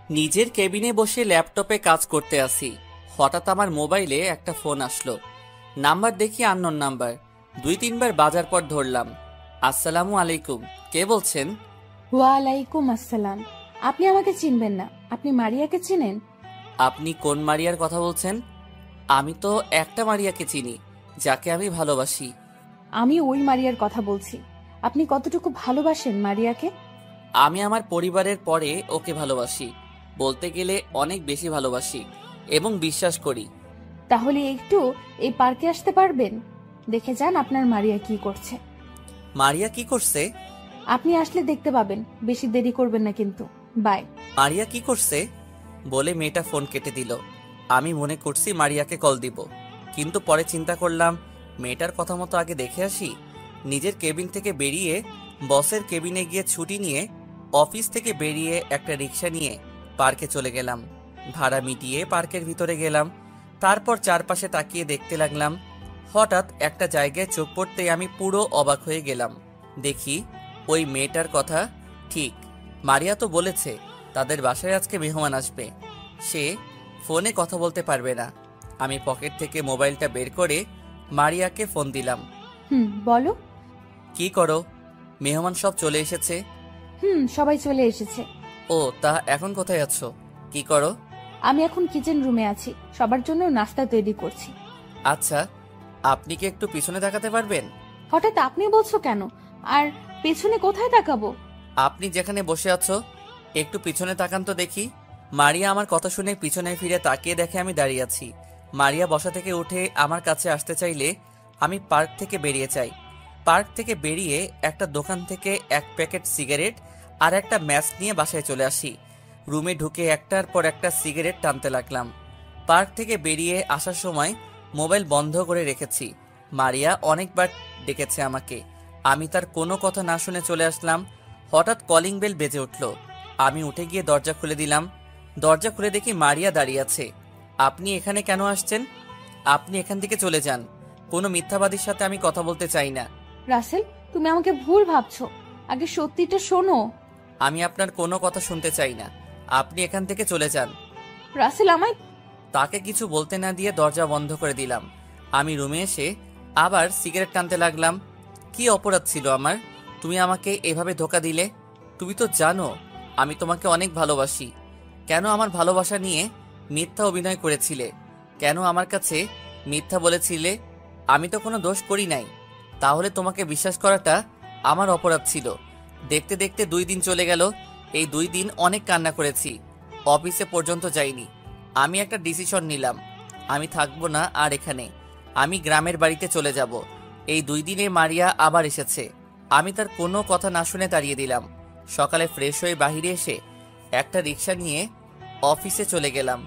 নিজের কেবিনে বসে ল্যাপটপে কাজ করতে আসি। হঠাৎ আমার মোবাইলে একটা ফোন আসলো। নাম্বার দেখি আননোন নাম্বার। 2-3 বার বাজার পর ধরলাম। আসসালামু আলাইকুম, কে বলছেন? ওয়ালাইকুম আসসালাম। আপনি আমাকে চিনবেন না, আপনি মারিয়াকে চিনেন? আপনি কোন মারিয়ার কথা বলছেন? আমি তো একটা মারিয়াকে চিনি, যাকে আমি ভালোবাসি। আমি ওই মারিয়ার কথা বলছি। আপনি কতটুকু ভালোবাসেন মারিয়াকে? আমি আমার পরিবারের পরে ওকে ভালোবাসি, বলতে গেলে অনেক বেশি ভালোবাসি এবং বিশ্বাস করি। তাহলে একটু এই পার্কে আসতে পারবেন? দেখে যান আপনার মারিয়া কি করছে। মারিয়া কি করছে? আপনি আসলে দেখতে পাবেন, বেশি দেরি করবেন না কিন্তু। বাই। মারিয়া কি করছে বলে মেয়েটা ফোন কেটে দিল। আমি মনে করছি মারিয়াকে কল দিব, কিন্তু পরে চিন্তা করলাম মেয়েটার কথা মতো আগে দেখে আসি। নিজের কেবিন থেকে বেরিয়ে বসের কেবিনে গিয়ে ছুটি নিয়ে অফিস থেকে বেরিয়ে একটা রিক্সা নিয়ে পার্কে চলে গেলাম। ভাড়া মিটিয়ে পার্কের ভিতরে গেলাম। তারপর চারপাশে তাকিয়ে দেখতে লাগলাম। হঠাৎ একটা জায়গায় চোখ পড়তেই আমি পুরো অবাক হয়ে গেলাম। দেখি ওই মেয়েটার কথা ঠিক। মারিয়া তো বলেছে তাদের বাসায় আজকে মেহমান আসবে, সে ফোনে কথা বলতে পারবে না। আমি পকেট থেকে মোবাইলটা বের করে মারিয়াকে ফোন দিলাম। বলো। কি করো? মেহমান সব চলে এসেছে। সবাই চলে এসেছে। ও, তা এখন কোথায় আছো? কি করো? আমি এখন কিচেন রুমে আছি, সবার জন্য নাস্তা তৈরি করছি। আচ্ছা, আপনি কি একটু পিছনে তাকাতে পারবেন? হঠাৎ আপনি বলছো কেন? আর পেছনে কোথায় তাকাবো? আপনি যেখানে বসে আছো একটু পিছনে তাকান তো দেখি। মারিয়া আমার কথা শুনে পিছনে ফিরে তাকিয়ে দেখে আমি দাঁড়িয়ে আছি। মারিয়া বসা থেকে উঠে আমার কাছে আসতে চাইলে আমি পার্ক থেকে বেরিয়ে যাই। পার্ক থেকে বেরিয়ে একটা দোকান থেকে এক প্যাকেট সিগারেট আর একটা ম্যাচ নিয়ে বাসায় চলে আসি। রুমে ঢুকে একটার পর একটা সিগারেট টানতে লাগলাম। পার্ক থেকে বেরিয়ে আসার সময় মোবাইল বন্ধ করে রেখেছি। মারিয়া অনেকবার ডেকেছে আমাকে, আমি তার কোনো কথা না শুনে চলে আসলাম। হঠাৎ কলিং বেল বেজে উঠল। আমি উঠে গিয়ে দরজা খুলে দিলাম। দরজা খুলে দেখি মারিয়া দাঁড়িয়ে আছে। আপনি এখানে কেন আসছেন? আপনি এখান থেকে চলে যান। কোনো মিথ্যাবাদীর সাথে আমি কথা বলতে চাই না। রাসেল, তুমি আমাকে ভুল ভাবছো, আগে সত্যিটা শোনো। আমি আপনার কোনো কথা শুনতে চাই না, আপনি এখান থেকে চলে যান। রাসেল, আমায়। তাকে কিছু বলতে না দিয়ে দরজা বন্ধ করে দিলাম। আমি রুমে এসে আবার সিগারেট টানতে লাগলাম। কি অপরাধ ছিল আমার? তুমি আমাকে এভাবে ধোকা দিলে। তুমি তো জানো আমি তোমাকে অনেক ভালোবাসি। কেন আমার ভালোবাসা নিয়ে মিথ্যা অভিনয় করেছিলে? কেন আমার কাছে মিথ্যা বলেছিলে? আমি তো কোনো দোষ করি নাই, তাহলে তোমাকে বিশ্বাস করাটা আমার অপরাধ ছিল। দেখতে দেখতে 2 দিন চলে গেল। এই 2 দিন অনেক কান্না করেছি, অফিসে পর্যন্ত যাইনি। আমি একটা ডিসিশন নিলাম, আমি থাকবো না আর এখানে। আমি গ্রামের বাড়িতে চলে যাব। এই 2 দিনে মারিয়া আবার এসেছে, আমি তার কোনো কথা না শুনে তাড়িয়ে দিলাম। সকালে ফ্রেশ হয়ে বাহিরে এসে একটা রিক্সা নিয়ে অফিসে চলে গেলাম।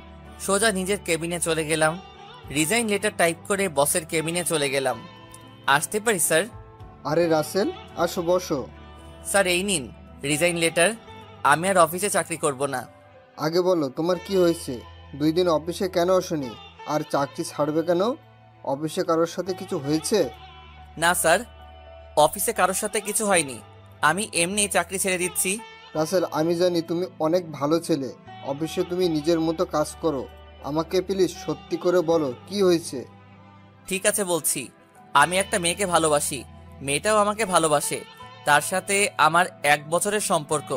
সোজা নিজের কেবিনে চলে গেলাম। রিজাইন লেটার টাইপ করে বসের কেবিনে চলে গেলাম। আসতে পারি স্যার? আরে রাসেল, আসো বসো। স্যার এই নিন রিজাইন লেটার। আমি আর অফিসে চাকরি করব না। আগে বলো তোমার কি হয়েছে? 2 দিন অফিসে কেন আসোনি? আর চাকরি ছাড়বে কেন? অফিসে কারোর সাথে কিছু হয়েছে? না স্যার, অফিসে কারোর সাথে কিছু হয়নি, আমি এমনি চাকরি ছেড়ে দিচ্ছি। রাসেল, আমি জানি তুমি অনেক ভালো ছেলে। অফিসে তুমি নিজের মতো কাজ করো। আমাকে প্লিজ সত্যি করে বলো কি হয়েছে। ঠিক আছে বলছি, আমি একটা মেয়েকে ভালোবাসি, মেয়েটাও আমাকে ভালোবাসে। তার সাথে আমার 1 বছরের সম্পর্ক।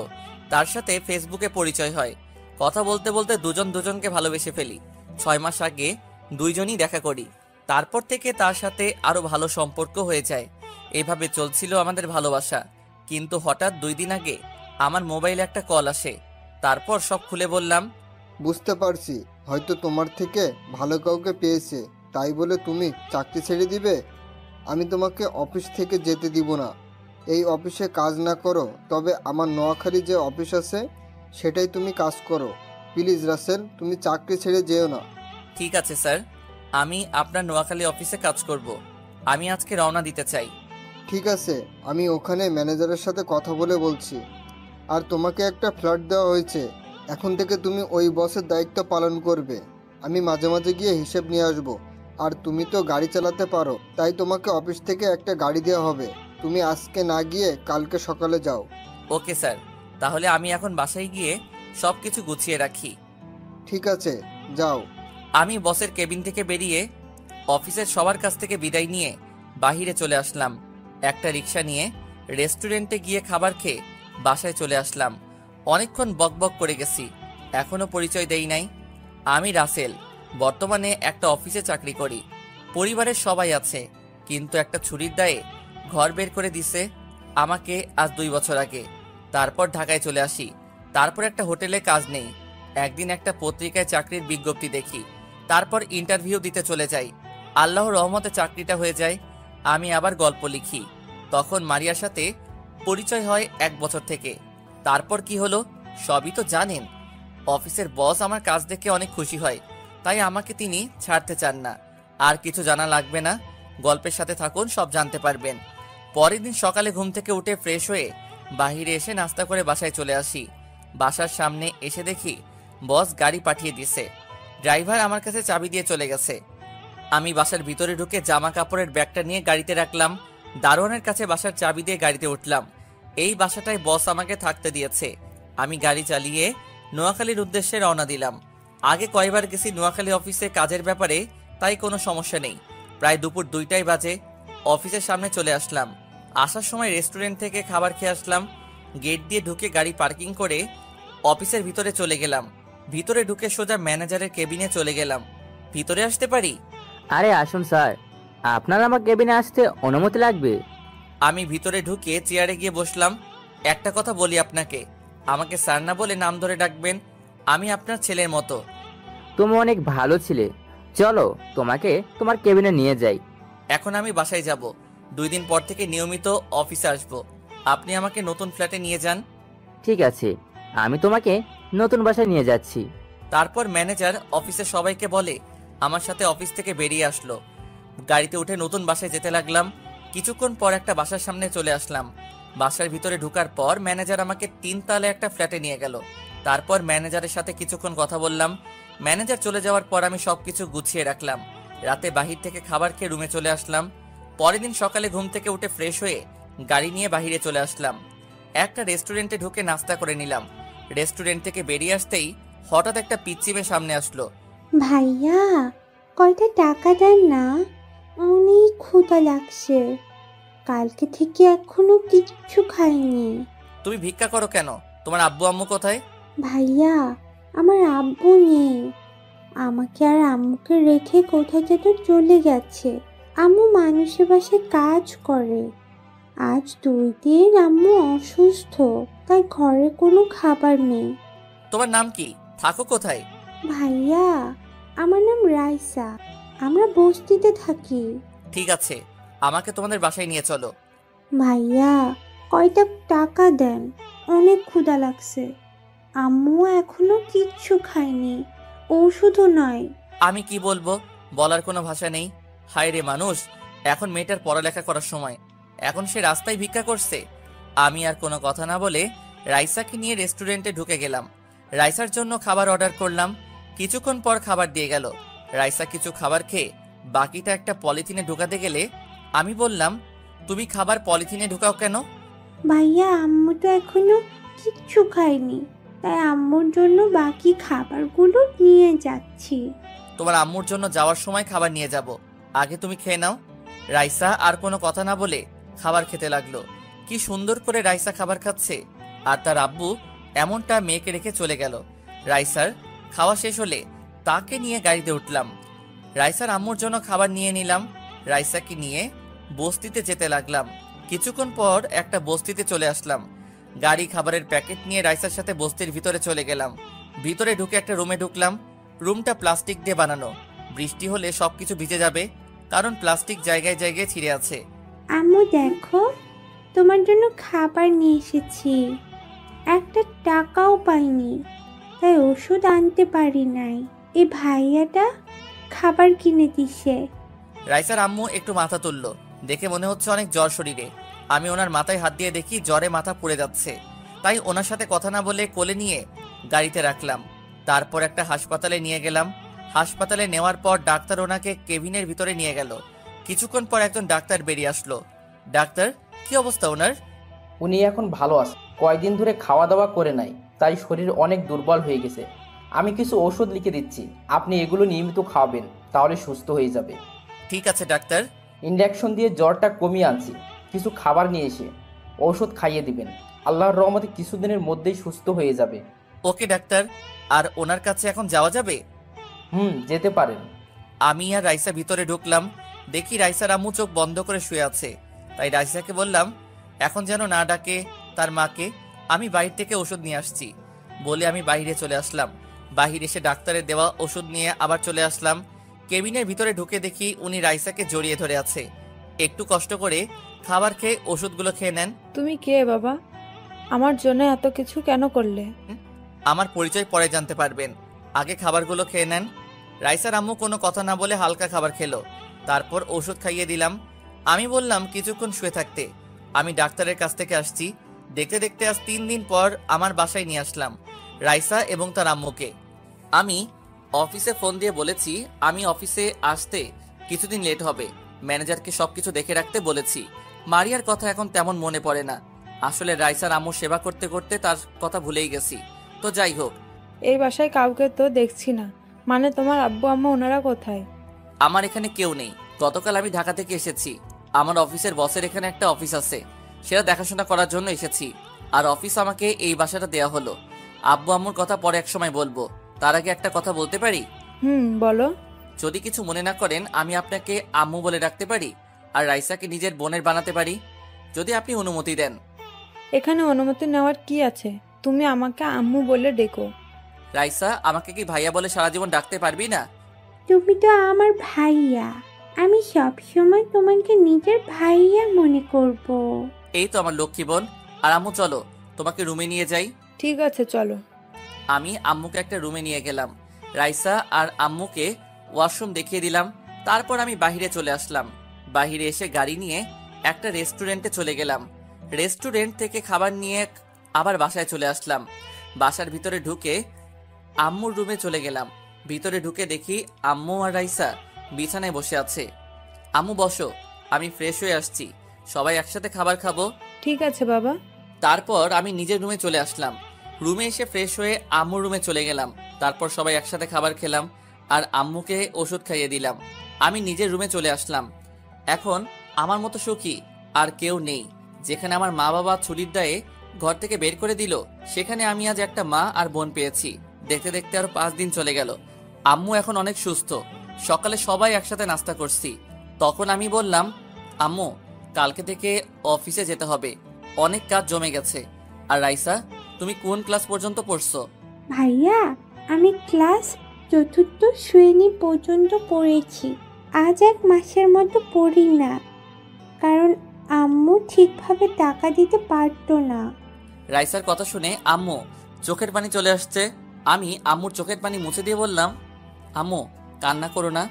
তার সাথে ফেসবুকে পরিচয় হয়। কথা বলতে বলতে দুজন দুজনকে ভালোবেসে ফেলি। 6 মাস আগে দুইজনই দেখা করি। তারপর থেকে তার সাথে আরো ভালো সম্পর্ক হয়ে যায়। এভাবে চলছিল আমাদের ভালোবাসা। কিন্তু হঠাৎ 2 দিন আগে আমার মোবাইলে একটা কল আসে। তারপর সব খুলে বললাম। বুঝতে পারছি, হয়তো তোমার থেকে ভালো কাউকে পেয়েছে, তাই বলে তুমি চাকরি ছেড়ে দিবে? আমি তোমাকে অফিস থেকে যেতে দিব না। এই অফিসে কাজ না করো, তবে আমার নোয়াখালী যে অফিস আছে সেটাই তুমি কাজ করো। প্লিজ রাসেল, তুমি চাকরি ছেড়ে যেও না। ঠিক আছে স্যার, আমি আপনার নোয়াখালী অফিসে কাজ করব। আমি আজকে রওনা দিতে চাই। ঠিক আছে, আমি ওখানে ম্যানেজারের সাথে কথা বলে বলছি। আর তোমাকে একটা ফ্ল্যাট দেওয়া হয়েছে, এখন থেকে তুমি ওই বসের দায়িত্ব পালন করবে। আমি মাঝে মাঝে গিয়ে হিসেব নিয়ে আসবো। আর তুমি তো গাড়ি চালাতে পারো, তাই তোমাকে অফিস থেকে একটা গাড়ি দেওয়া হবে। তুমি আজকে না গিয়ে কালকে সকালে যাও। ওকে স্যার, তাহলে আমি এখন বাসায় গিয়ে সব কিছু গুছিয়ে রাখি। ঠিক আছে, যাও। আমি বসের কেবিন থেকে বেরিয়ে অফিসের সবার কাছ থেকে বিদায় নিয়ে বাহিরে চলে আসলাম। একটা রিক্সা নিয়ে রেস্টুরেন্টে গিয়ে খাবার খেয়ে বাসায় চলে আসলাম। অনেকক্ষণ বকবক করে গেছি, এখনো পরিচয় দেই নাই। আমি রাসেল, বর্তমানে একটা অফিসে চাকরি করি। পরিবারের সবাই আছে, কিন্তু একটা ছুরির দায়ে ঘর বের করে দিছে আমাকে আজ 2 বছর আগে। তারপর ঢাকায় চলে আসি। তারপর একটা হোটেলে কাজ নেই। একদিন একটা পত্রিকায় চাকরির বিজ্ঞপ্তি দেখি, তারপর ইন্টারভিউ দিতে চলে যাই। আল্লাহর রহমতে চাকরিটা হয়ে যায়। আমি আবার গল্প লিখি। তখন মারিয়ার সাথে পরিচয় হয় 1 বছর থেকে। তারপর কি হলো সবই তো জানেন। অফিসের বস আমার কাজ দেখে অনেক খুশি হয়, তাই আমাকে তিনি ছাড়তে চান না। আর কিছু জানা লাগবে না, গল্পের সাথে থাকুন, সব জানতে পারবেন। পরের দিন সকালে ঘুম থেকে উঠে ফ্রেশ হয়ে বাহিরে এসে নাস্তা করে বাসায় চলে আসি। বাসার সামনে এসে দেখি বস গাড়ি পাঠিয়ে দিছে। ড্রাইভার আমার কাছে চাবি দিয়ে চলে গেছে। আমি বাসার ভিতরে ঢুকে জামা কাপড়ের ব্যাগটা নিয়ে গাড়িতে রাখলাম। দারোয়ানের কাছে বাসার চাবি দিয়ে গাড়িতে উঠলাম। এই বাসাটায় বস আমাকে থাকতে দিয়েছে। আমি গাড়ি চালিয়ে নোয়াখালীর উদ্দেশ্যে রওনা দিলাম। আগে কয়বার গেছি নোয়াখালী অফিসে কাজের ব্যাপারে, তাই কোনো সমস্যা নেই। প্রায় দুপুর 2টাই বাজে। অফিসের সামনে চলে আসলাম। আসার সময় রেস্টুরেন্ট থেকে খাবার খেয়ে আসলাম। গেট দিয়ে ঢুকে গাড়ি পার্কিং করে অফিসের ভিতরে চলে গেলাম। ভিতরে ঢুকে সোজা ম্যানেজারের কেবিনে চলে গেলাম। ভিতরে আসতে পারি? আরে আসুন স্যার, আপনার আমার কেবিনে আসতে অনুমতি লাগবে? আমি ভিতরে ঢুকে চেয়ারে গিয়ে বসলাম। একটা কথা বলি আপনাকে, আমাকে স্যার না বলে নাম ধরে ডাকবেন। আমি আপনার ছেলের মতো। তুমি অনেক ভালো ছিলে, চলো তোমাকে তোমার কেবিনে নিয়ে যাই। এখন আমি বাসায় যাব। 2 দিন পর থেকে নিয়মিত অফিসে আসব। আপনি আমাকে নতুন ফ্ল্যাটে নিয়ে যান। ঠিক আছে, আমি তোমাকে নতুন বাসায় নিয়ে যাচ্ছি। তারপর ম্যানেজার অফিসের সবাইকে বলে আমার সাথে অফিস থেকে বেরিয়ে আসলো। গাড়িতে উঠে নতুন বাসায় যেতে লাগলাম। কিছুক্ষণ পর একটা বাসার সামনে চলে আসলাম। বাসার ভিতরে ঢোকার পর ম্যানেজার আমাকে 3 তলা একটা ফ্ল্যাটে নিয়ে গেল। তারপর ম্যানেজারের সাথে কিছুক্ষণ কথা বললাম। ম্যানেজার চলে যাওয়ার পর আমি সবকিছু গুছিয়ে রাখলাম। রাতে বাহির থেকে খাবার খেয়ে রুমে চলে আসলাম। পরের দিন সকালে ঘুম থেকে উঠে ফ্রেশ হয়ে গাড়ি নিয়ে বাহিরে চলে আসলাম। একটা রেস্টুরেন্টে ঢুকে নাস্তা করে নিলাম। রেস্টুরেন্ট থেকে বেরিয়ে আসতেই হঠাৎ একটা পিচ্চি মেয়ে সামনে আসলো। ভাইয়া, কয়টা টাকা দেন না, অনেক ক্ষুধা লাগছে। কালকে থেকে এখনো কিচ্ছু খাইনি। তুমি ভিক্ষা করো কেন? তোমার আব্বু আম্মু কোথায়? ভাইয়া, আমার আব্বু নেই। আমাকে আর আম্মুকে রেখে কোথায় যেন চলে গেছে। আম্মু মানুষের বাসায় কাজ করে। আজ 2 দিন আম্মু অসুস্থ, তাই ঘরে কোনো খাবার নেই। তোমার নাম কি? থাকো কোথায়? ভাইয়া, আমার নাম রাইসা। আমরা বস্তিতে থাকি। ঠিক আছে, আমাকে তোমাদের বাসায় নিয়ে চলো। ভাইয়া, কয়টা টাকা দেন, অনেক ক্ষুধা লাগছে। আম্মু এখনো কিচ্ছু খায়নি, ওষুধও নয়। আমি কি বলবো, বলার কোনো ভাষা নেই। হায় রে মানুষ, এখন মেয়েটার পড়ালেখা করার সময়, এখন সে রাস্তায় ভিক্ষা করছে। আমি আর কোনো কথা না বলে রাইসাকে নিয়ে রেস্টুরেন্টে ঢুকে গেলাম। রাইসার জন্য খাবার অর্ডার করলাম। কিছুক্ষণ পর খাবার দিয়ে গেল। রাইসা কিছু খাবার খেয়ে বাকিটা একটা পলিথিনে ঢুকাতে গেলে আমি বললাম, তুমি খাবার পলিথিনে ঢুকাও কেন? ভাইয়া, আম্মু তো এখনো কিচ্ছু খায়নি, তাই আম্মুর জন্য বাকি খাবারগুলো নিয়ে যাচ্ছি। তোমার আম্মুর জন্য যাওয়ার সময় খাবার নিয়ে যাব, আগে তুমি খেয়ে নাও। রাইসা আর কোনো কথা না বলে খাবার খেতে লাগলো। কি সুন্দর করে রাইসা খাবার খাচ্ছে, আর তার আব্বু এমনটা মেয়েকে রেখে চলে গেল। রাইসার খাওয়া শেষ হলে তাকে নিয়ে গাড়িতে উঠলাম। রাইসার আম্মুর জন্য খাবার নিয়ে নিলাম। রাইসাকে নিয়ে বস্তিতে যেতে লাগলাম। কিছুক্ষণ পর একটা বস্তিতে চলে আসলাম। গাড়ি খাবারের প্যাকেট নিয়ে রাইসার সাথে বস্তির ভিতরে চলে গেলাম। ভিতরে ঢুকে একটা রুমে ঢুকলাম। রুমটা প্লাস্টিক দিয়ে বানানো, বৃষ্টি হলে সবকিছু ভিজে যাবে, কারণ প্লাস্টিক জায়গায় জায়গায় ছিঁড়ে আছে। আম্মু দেখো, তোমার জন্য খাবার নিয়ে এসেছি। একটা টাকাও পাইনি, তাই ওষুধ আনতে পারি নাই। এই ভাইয়াটা খাবার কিনে দিছে। রাইসার আম্মু একটু মাথা তুলল, দেখে মনে হচ্ছে অনেক জ্বর শরীরে। আমি ওনার মাথায় হাত দিয়ে দেখি জ্বরে মাথা পুড়ে যাচ্ছে, তাই ওনার সাথে কথা না বলে কোলে নিয়ে গাড়িতে রাখলাম। তারপর একটা হাসপাতালে নিয়ে গেলাম। হাসপাতালে নেওয়ার পর ডাক্তার ওনাকে কেবিনের ভিতরে নিয়ে গেল। কিছুক্ষণ পর একজন ডাক্তার বেরিয়ে আসলো। ডাক্তার, কি অবস্থা ওনার? উনি এখন ভালো আছে, কয়দিন ধরে খাওয়া দাওয়া করে নাই, তাই শরীর অনেক দুর্বল হয়ে গেছে। আমি কিছু ওষুধ লিখে দিচ্ছি, আপনি এগুলো নিয়মিত খাওয়াবেন, তাহলে সুস্থ হয়ে যাবে। ঠিক আছে ডাক্তার। ইনজেকশন দিয়ে জ্বরটা কমিয়ে আনছি, কিছু খাবার নিয়ে এসে ওষুধ খাইয়ে দিবেন। আল্লাহর রহমতে কিছুদিনের মধ্যেই সুস্থ হয়ে যাবে। ওকে ডাক্তার। আর ওনার কাছে এখন যাওয়া যাবে? যেতে পারেন। আমি আর রাইসা ভিতরে ঢুকলাম, দেখি রাইসার আম্মু চোখ বন্ধ করে শুয়ে আছে। তাই রাইসাকে বললাম এখন যেন না ডাকে তার মাকে, আমি বাইরে থেকে ওষুধ নিয়ে আসছি বলে আমি বাইরে চলে আসলাম। বাহিরে এসে ডাক্তারের দেওয়া ওষুধ নিয়ে আবার চলে আসলাম। কেবিনের ভিতরে ঢুকে দেখি উনি রাইসাকে জড়িয়ে ধরে আছে। একটু কষ্ট করে খাবার খেয়ে ওষুধগুলো খেয়ে নেন। তুমি কে বাবা? আমার জন্য এত কিছু কেন করলে? আমার পরিচয় পরে জানতে পারবেন, আগে খাবারগুলো খেয়ে নেন। রাইসার আম্মু কোনো কথা না বলে হালকা খাবার খেলো, তারপর ওষুধ খাইয়ে দিলাম। আমি বললাম কিছুক্ষণ শুয়ে থাকতে, আমি ডাক্তারের কাছ থেকে আসছি। দেখতে দেখতে আজ 3 দিন পর আমার বাসায় নিয়ে আসলাম রাইসা এবং তার আম্মুকে। আমি অফিসে ফোন দিয়ে বলেছি আমি অফিসে আসতে কিছুদিন লেট হবে, ম্যানেজারকে সবকিছু দেখে রাখতে বলেছি। মারিয়ার কথা এখন তেমন মনে পড়ে না, আসলে রাইসার আম্মু সেবা করতে করতে তার কথা ভুলেই গেছি। তো যাই হোক, এই বাসায় কাউকে তো দেখছি না, মানে তোমার আব্বু আম্মা ওনারা কোথায়? আমার এখানে কেউ নেই। গতকাল আমি ঢাকা থেকে এসেছি, আমার অফিসের বসের এখানে একটা অফিস আছে, সেটা দেখাশোনা করার জন্য এসেছি। আর অফিস আমাকে এই বাসাটা দেয়া হলো। আব্বু আম্মুর কথা পরে এক সময় বলবো, তার আগে একটা কথা বলতে পারি? বলো। যদি কিছু মনে না করেন আমি আপনাকে আম্মু বলে ডাকতে পারি আর রাইসাকে নিজের বোনের বানাতে পারি, যদি আপনি অনুমতি দেন। এখানে অনুমতি নেওয়ার কি আছে? তুমি আমাকে আম্মু বলে ডেকো। রাইসা, আমাকে কি ভাইয়া বলে সারা জীবন ডাকতে পারবি না? তুমি তো আমার ভাইয়া, আমি সব সময় তোমাকে নিজের ভাইয়া মনে করব। এই তো আমার লক্ষ্মী বোন। আর আম্মু চলো তোমাকে রুমে নিয়ে যাই। ঠিক আছে চলো। আমি আম্মুকে একটা রুমে নিয়ে গেলাম, রাইসা আর আম্মুকে ওয়াশরুম দেখিয়ে দিলাম। তারপর আমি বাহিরে চলে আসলাম। বাহিরে এসে গাড়ি নিয়ে একটা রেস্টুরেন্টে চলে গেলাম। রেস্টুরেন্ট থেকে খাবার নিয়ে আবার বাসায় চলে আসলাম। বাসার ভিতরে ঢুকে আম্মুর রুমে চলে গেলাম। ভিতরে ঢুকে দেখি আম্মু আর রাইসা বিছানায় বসে আছে। আম্মু বসো, আমি ফ্রেশ হয়ে আসছি, সবাই একসাথে খাবার খাবো। ঠিক আছে বাবা। তারপর আমি নিজের রুমে চলে আসলাম। রুমে এসে ফ্রেশ হয়ে আম্মুর রুমে চলে গেলাম। তারপর সবাই একসাথে খাবার খেলাম আর আম্মুকে ওষুধ খাইয়ে দিলাম। আমি নিজের রুমে চলে আসলাম। এখন আমার মতো সুখী আর কেউ নেই। যেখানে আমার মা বাবা ছুরির দায়ে ঘর থেকে বের করে দিল, সেখানে আমি আজ একটা মা আর বোন পেয়েছি। দেখতে দেখতে আরো 5 দিন চলে গেল। আম্মু এখন অনেক সুস্থ। সকালে সবাই একসাথে নাস্তা করছি। তখন আমি বললাম, আম্মু কালকে থেকে অফিসে যেতে হবে, অনেক কাজ জমে গেছে। আর রাইসা, তুমি কোন ক্লাস পর্যন্ত পড়ছো? ভাইয়া, আমি ক্লাস 4র্থ শ্রেণী পর্যন্ত পড়েছি। আজ 1 মাসের মতো পড়ি না, কারণ আম্মু ঠিকভাবে টাকা দিতে পারতো না। রাইসার কথা শুনে আম্মু চোখের পানি চলে আসছে। আমি আম্মুর চোখের পানি মুছে দিয়ে বললাম, আম্মু কান্না করো না,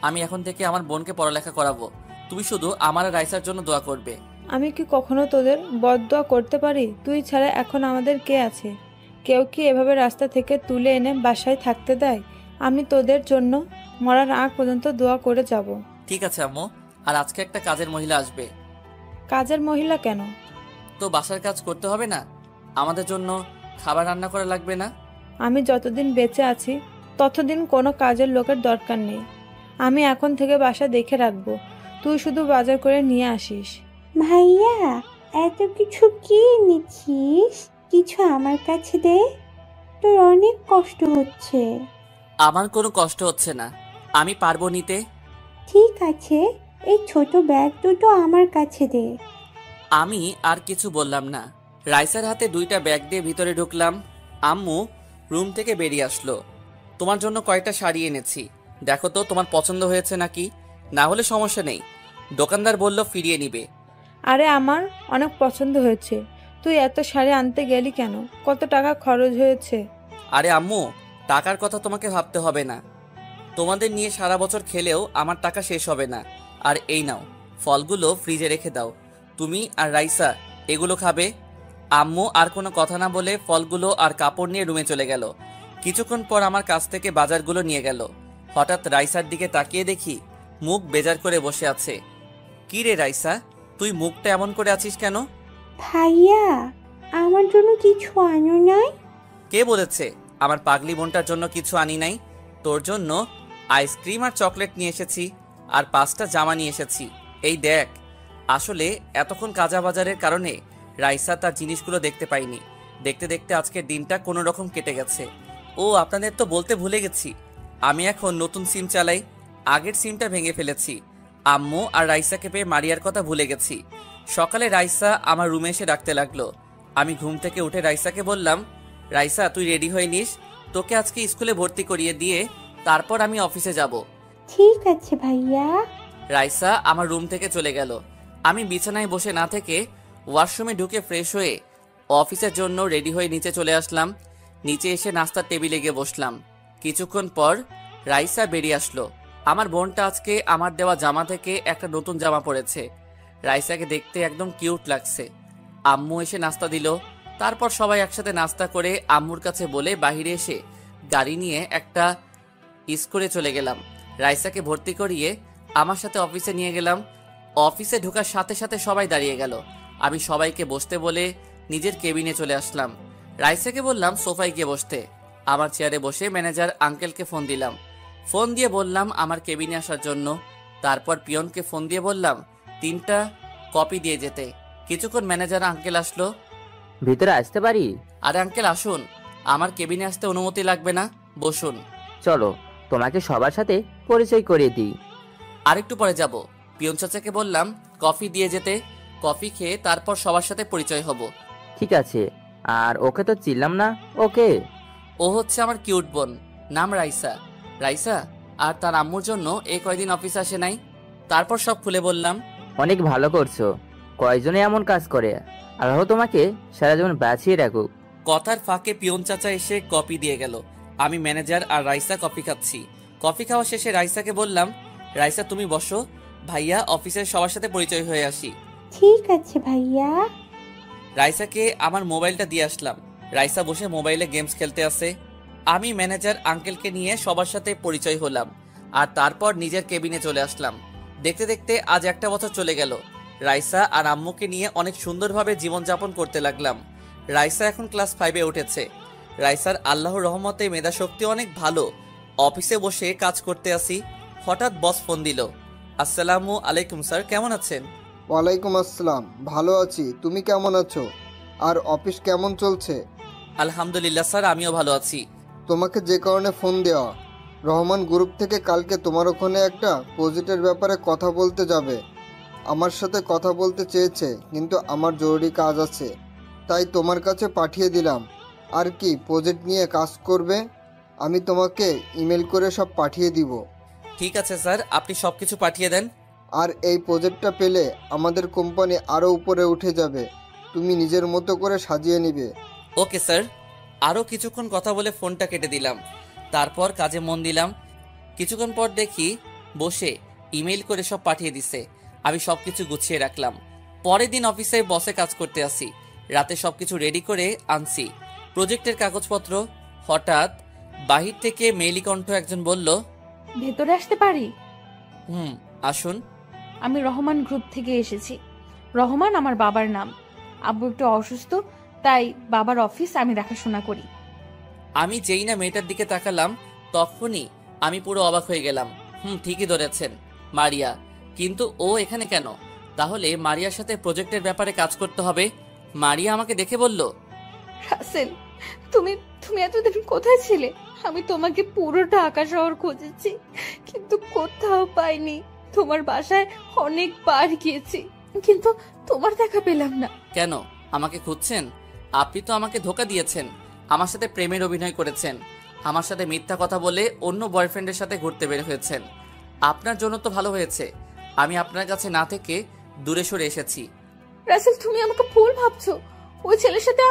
আমি এখন থেকে আমার বোনকে পড়ালেখা করাবো। তুমি শুধু আমার আর রাইসার জন্য দোয়া করবে। আমি কি কখনো তোদের বদদোয়া করতে পারি? তুই ছাড়া এখন আমাদের কে আছে? কেউ কি এভাবে রাস্তা থেকে তুলে এনে বাসায় থাকতে দেয়? আমি তোদের জন্য মরার আগ পর্যন্ত দোয়া করে যাব। ঠিক আছে আম্মু। আর আজকে একটা কাজের মহিলা আসবে। কাজের মহিলা কেন? তো বাসার কাজ করতে হবে না? আমাদের জন্য খাবার রান্না করা লাগবে না? আমি যতদিন বেঁচে আছি ততদিন কোনো কাজের লোকের দরকার নেই। আমি এখন থেকে বাসা দেখে রাখবো, তুই শুধু বাজার করে নিয়ে আসিস। ভাইয়া, এত কিছু কি এনেছিস? কিছু আমার কাছে দে, তোর অনেক কষ্ট হচ্ছে। আমার কোনো কষ্ট হচ্ছে না, আমি পারবো নিতে। ঠিক আছে, এই ছোট ব্যাগ দুটো আমার কাছে দে। আমি আর কিছু বললাম না। রাইসার হাতে 2টা ব্যাগ দিয়ে ভিতরে ঢুকলাম। আম্মু রুম থেকে বেরিয়ে আসলো। তোমার জন্য কয়েকটা শাড়ি এনেছি, দেখো তো তোমার পছন্দ হয়েছে নাকি, না হলে সমস্যা নেই, দোকানদার বলল ফিরিয়ে নিবে। আরে আমার অনেক পছন্দ হয়েছে। তুই এত শাড়ি আনতে গেলি কেন? কত টাকা খরচ হয়েছে? আরে আম্মু, টাকার কথা তোমাকে ভাবতে হবে না, তোমাদের নিয়ে সারা বছর খেলেও আমার টাকা শেষ হবে না। আর এই নাও, ফলগুলো ফ্রিজে রেখে দাও, তুমি আর রাইসা এগুলো খাবে। আম্মু আর কোনো কথা না বলে ফলগুলো আর কাপড় নিয়ে রুমে চলে গেল। কিছুক্ষণ পর আমার কাছ থেকে বাজারগুলো নিয়ে গেল। হঠাৎ রাইসার দিকে তাকিয়ে দেখি মুখ বেজার করে বসে আছে। কি রে রাইসা, তুই মুখটা এমন করে আছিস কেন? ভাইয়া, আমার জন্য কিছু আনো নাই? কে বলেছে আমার পাগলি বোনটার জন্য কিছু আনি নাই? তোর জন্য আইসক্রিম আর চকলেট নিয়ে এসেছি, আর 5টা জামা নিয়ে এসেছি। এই দেখ। আসলে এতক্ষণ কাজা বাজারের কারণে রাইসা তার জিনিসগুলো দেখতে পাইনি। দেখতে দেখতে আজকের দিনটা কোনো রকম কেটে গেছে। ও আপনাদের তো বলতে ভুলে গেছি, আমি এখন নতুন সিম চালাই। আগের সিমটা ভেঙে ফেলেছি। আম্মু আর রাইসাকে পেয়ে মারিয়ার কথা ভুলে গেছি। সকালে রাইসা আমার রুমে এসে ডাকতে লাগলো। আমি ঘুম থেকে উঠে রাইসাকে বললাম, রাইসা তুই রেডি হয়ে নিস, তোকে আজকে স্কুলে ভর্তি করিয়ে দিয়ে তারপর আমি অফিসে যাব। ঠিক আছে ভাইয়া। রাইসা আমার রুম থেকে চলে গেল। আমি বিছানায় বসে না থেকে ওয়াশরুমে ঢুকে ফ্রেশ হয়ে অফিসের জন্য রেডি হয়ে নিচে চলে আসলাম। নিচে এসে নাস্তার টেবিলে গিয়ে বসলাম। কিছুক্ষণ পর রাইসা বেরিয়ে আসলো। আমার বোনটা আজকে আমার দেওয়া জামা থেকে একটা নতুন জামা পরেছে। রাইসাকে দেখতে একদম কিউট লাগছে। আম্মু এসে নাস্তা দিল। তারপর সবাই একসাথে নাস্তা করে আম্মুর কাছে বলে বাইরে এসে গাড়ি নিয়ে একটা স্কুলে চলে গেলাম। রাইসাকে ভর্তি করিয়ে আমার সাথে অফিসে নিয়ে গেলাম। অফিসে ঢোকার সাথে সাথে সবাই দাঁড়িয়ে গেল। আমি সবাইকে বসতে বলে নিজের কেবিনে চলে আসলাম। রাইসাকে বললাম সোফায় গিয়ে বসতে। আমার চেয়ারে বসে ম্যানেজার আঙ্কেলকে ফোন দিলাম। ফোন দিয়ে বললাম আমার কেবিনে আসার জন্য। তারপর পিয়নকে ফোন দিয়ে বললাম 3টা কপি দিয়ে যেতে। কিছুক্ষণ ম্যানেজার আঙ্কেল আসলো। ভিতরে আসতে পারি? আরে আঙ্কেল আসুন, আমার কেবিনে আসতে অনুমতি লাগবে না, বসুন। চলো তোমাকে সবার সাথে পরিচয় করিয়ে দিই। আরেকটু পরে যাব। পিয়ন চাচাকে বললাম কফি দিয়ে যেতে। কফি খেয়ে তারপর সবার সাথে পরিচয় হব। ঠিক আছে। আর ওকে তো চিনলাম না, ওকে? ও হচ্ছে আমার কিউট বোন, নাম রাইসা। রাইসা আর তার আম্মুর জন্য এই কয়দিন অফিসে আসে নাই। তারপর সব খুলে বললাম। অনেক ভালো করছো। কয়জনে এমন কাজ করে? আল্লাহ তোমাকে সারা জীবন বাঁচিয়ে রাখুক। কথার ফাঁকে পিয়ন চাচা এসে কফি দিয়ে গেল। আমি ম্যানেজার আর রাইসা কফি খাচ্ছি। কফি খাওয়া শেষে রাইসাকে বললাম, রাইসা তুমি বসো, ভাইয়া অফিসের সবার সাথে পরিচয় হয়ে আসি। ঠিক আছে ভাইয়া। রাইসাকে আমার মোবাইলটা দিয়ে আসলাম। রাইসা বসে মোবাইলে গেমস খেলতে আছে। আমি ম্যানেজার আঙ্কেলকে নিয়ে সবার সাথে পরিচয় হলাম আর তারপর নিজের কেবিনে চলে আসলাম। দেখতে দেখতে আজ 1টা বছর চলে গেল। রাইসা আর আম্মুকে নিয়ে অনেক সুন্দরভাবে জীবনযাপন করতে লাগলাম। রাইসা এখন ক্লাস 5-এ উঠেছে। রাইসার আল্লাহর রহমতে মেধাশক্তি অনেক ভালো। অফিসে বসে কাজ করতে আসি, হঠাৎ বস ফোন দিল। আসসালামু আলাইকুম স্যার, কেমন আছেন? ওয়ালাইকুম আসসালাম, ভালো আছি। তুমি কেমন আছো? আর অফিস কেমন চলছে? আলহামদুলিল্লাহ স্যার, আমিও ভালো আছি। তোমাকে যে কারণে ফোন দেওয়া, রহমান গ্রুপ থেকে কালকে তোমার ওখানে একটা প্রজেক্টের ব্যাপারে কথা বলতে যাবে। আমার সাথে কথা বলতে চেয়েছে, কিন্তু আমার জরুরি কাজ আছে, তাই তোমার কাছে পাঠিয়ে দিলাম। আর কি প্রজেক্ট নিয়ে কাজ করবে? আমি তোমাকে ইমেল করে সব পাঠিয়ে দিব। ঠিক আছে স্যার, আপনি সবকিছু পাঠিয়ে দেন। আর এই প্রজেক্টটা পেলে আমাদের কোম্পানি আরও উপরে উঠে যাবে। তুমি নিজের মতো করে সাজিয়ে নিবে। Okay sir. আরও কিছুক্ষণ কথা বলে ফোনটা কেটে দিলাম। তারপর কাজে মন দিলাম। কিছুক্ষণ পর দেখি বসে ইমেল করে সব পাঠিয়ে দিছে। আমি সবকিছু গুছিয়ে রাখলাম। পরের দিন অফিসে বসে কাজ করতে আসি। রাতে সবকিছু রেডি করে আনছি, প্রজেক্টের কাগজপত্র। হঠাৎ বাহির থেকে মেইলি কণ্ঠ একজন বলল, ভেতরে আসতে পারি? আসুন। আমি রহমান গ্রুপ থেকে এসেছি। রহমান আমার বাবার নাম। আব্বু একটু অসুস্থ, তাই বাবার অফিস আমি দেখাশোনা করি। আমি যেই না মেয়েটার দিকে তাকালাম, তখনই আমি পুরো অবাক হয়ে গেলাম। ঠিকই ধরেছেন, মারিয়া। কিন্তু ও এখানে কেন? তাহলে মারিয়ার সাথে প্রজেক্টের ব্যাপারে কাজ করতে হবে। মারিয়া আমাকে দেখে বলল, রাসেল, তুমি তুমি এতদিন কোথায় ছিলে? আমি তোমাকে পুরো ঢাকা শহর খুঁজেছি, কিন্তু কোথাও পাইনি। তোমার বাসায় অনেকবার গিয়েছি, কিন্তু তোমার দেখা পেলাম না। কেন আমাকে খুঁজছেন? আপনি তো আমাকে ধোকা দিয়েছেন, আমার সাথে প্রেমের অভিনয় করেছেন, আমার সাথে মিথ্যা কথা বলে অন্য বয়ফ্রেন্ডের সাথে ঘুরতে বের হয়েছেন। আপনার জন্য তো ভালো হয়েছে আমি আপনার কাছে না থেকে দূরে সরে এসেছি। রাসেল, তুমি আমাকে ভুল ভাবছো। ওই ছেলের সাথে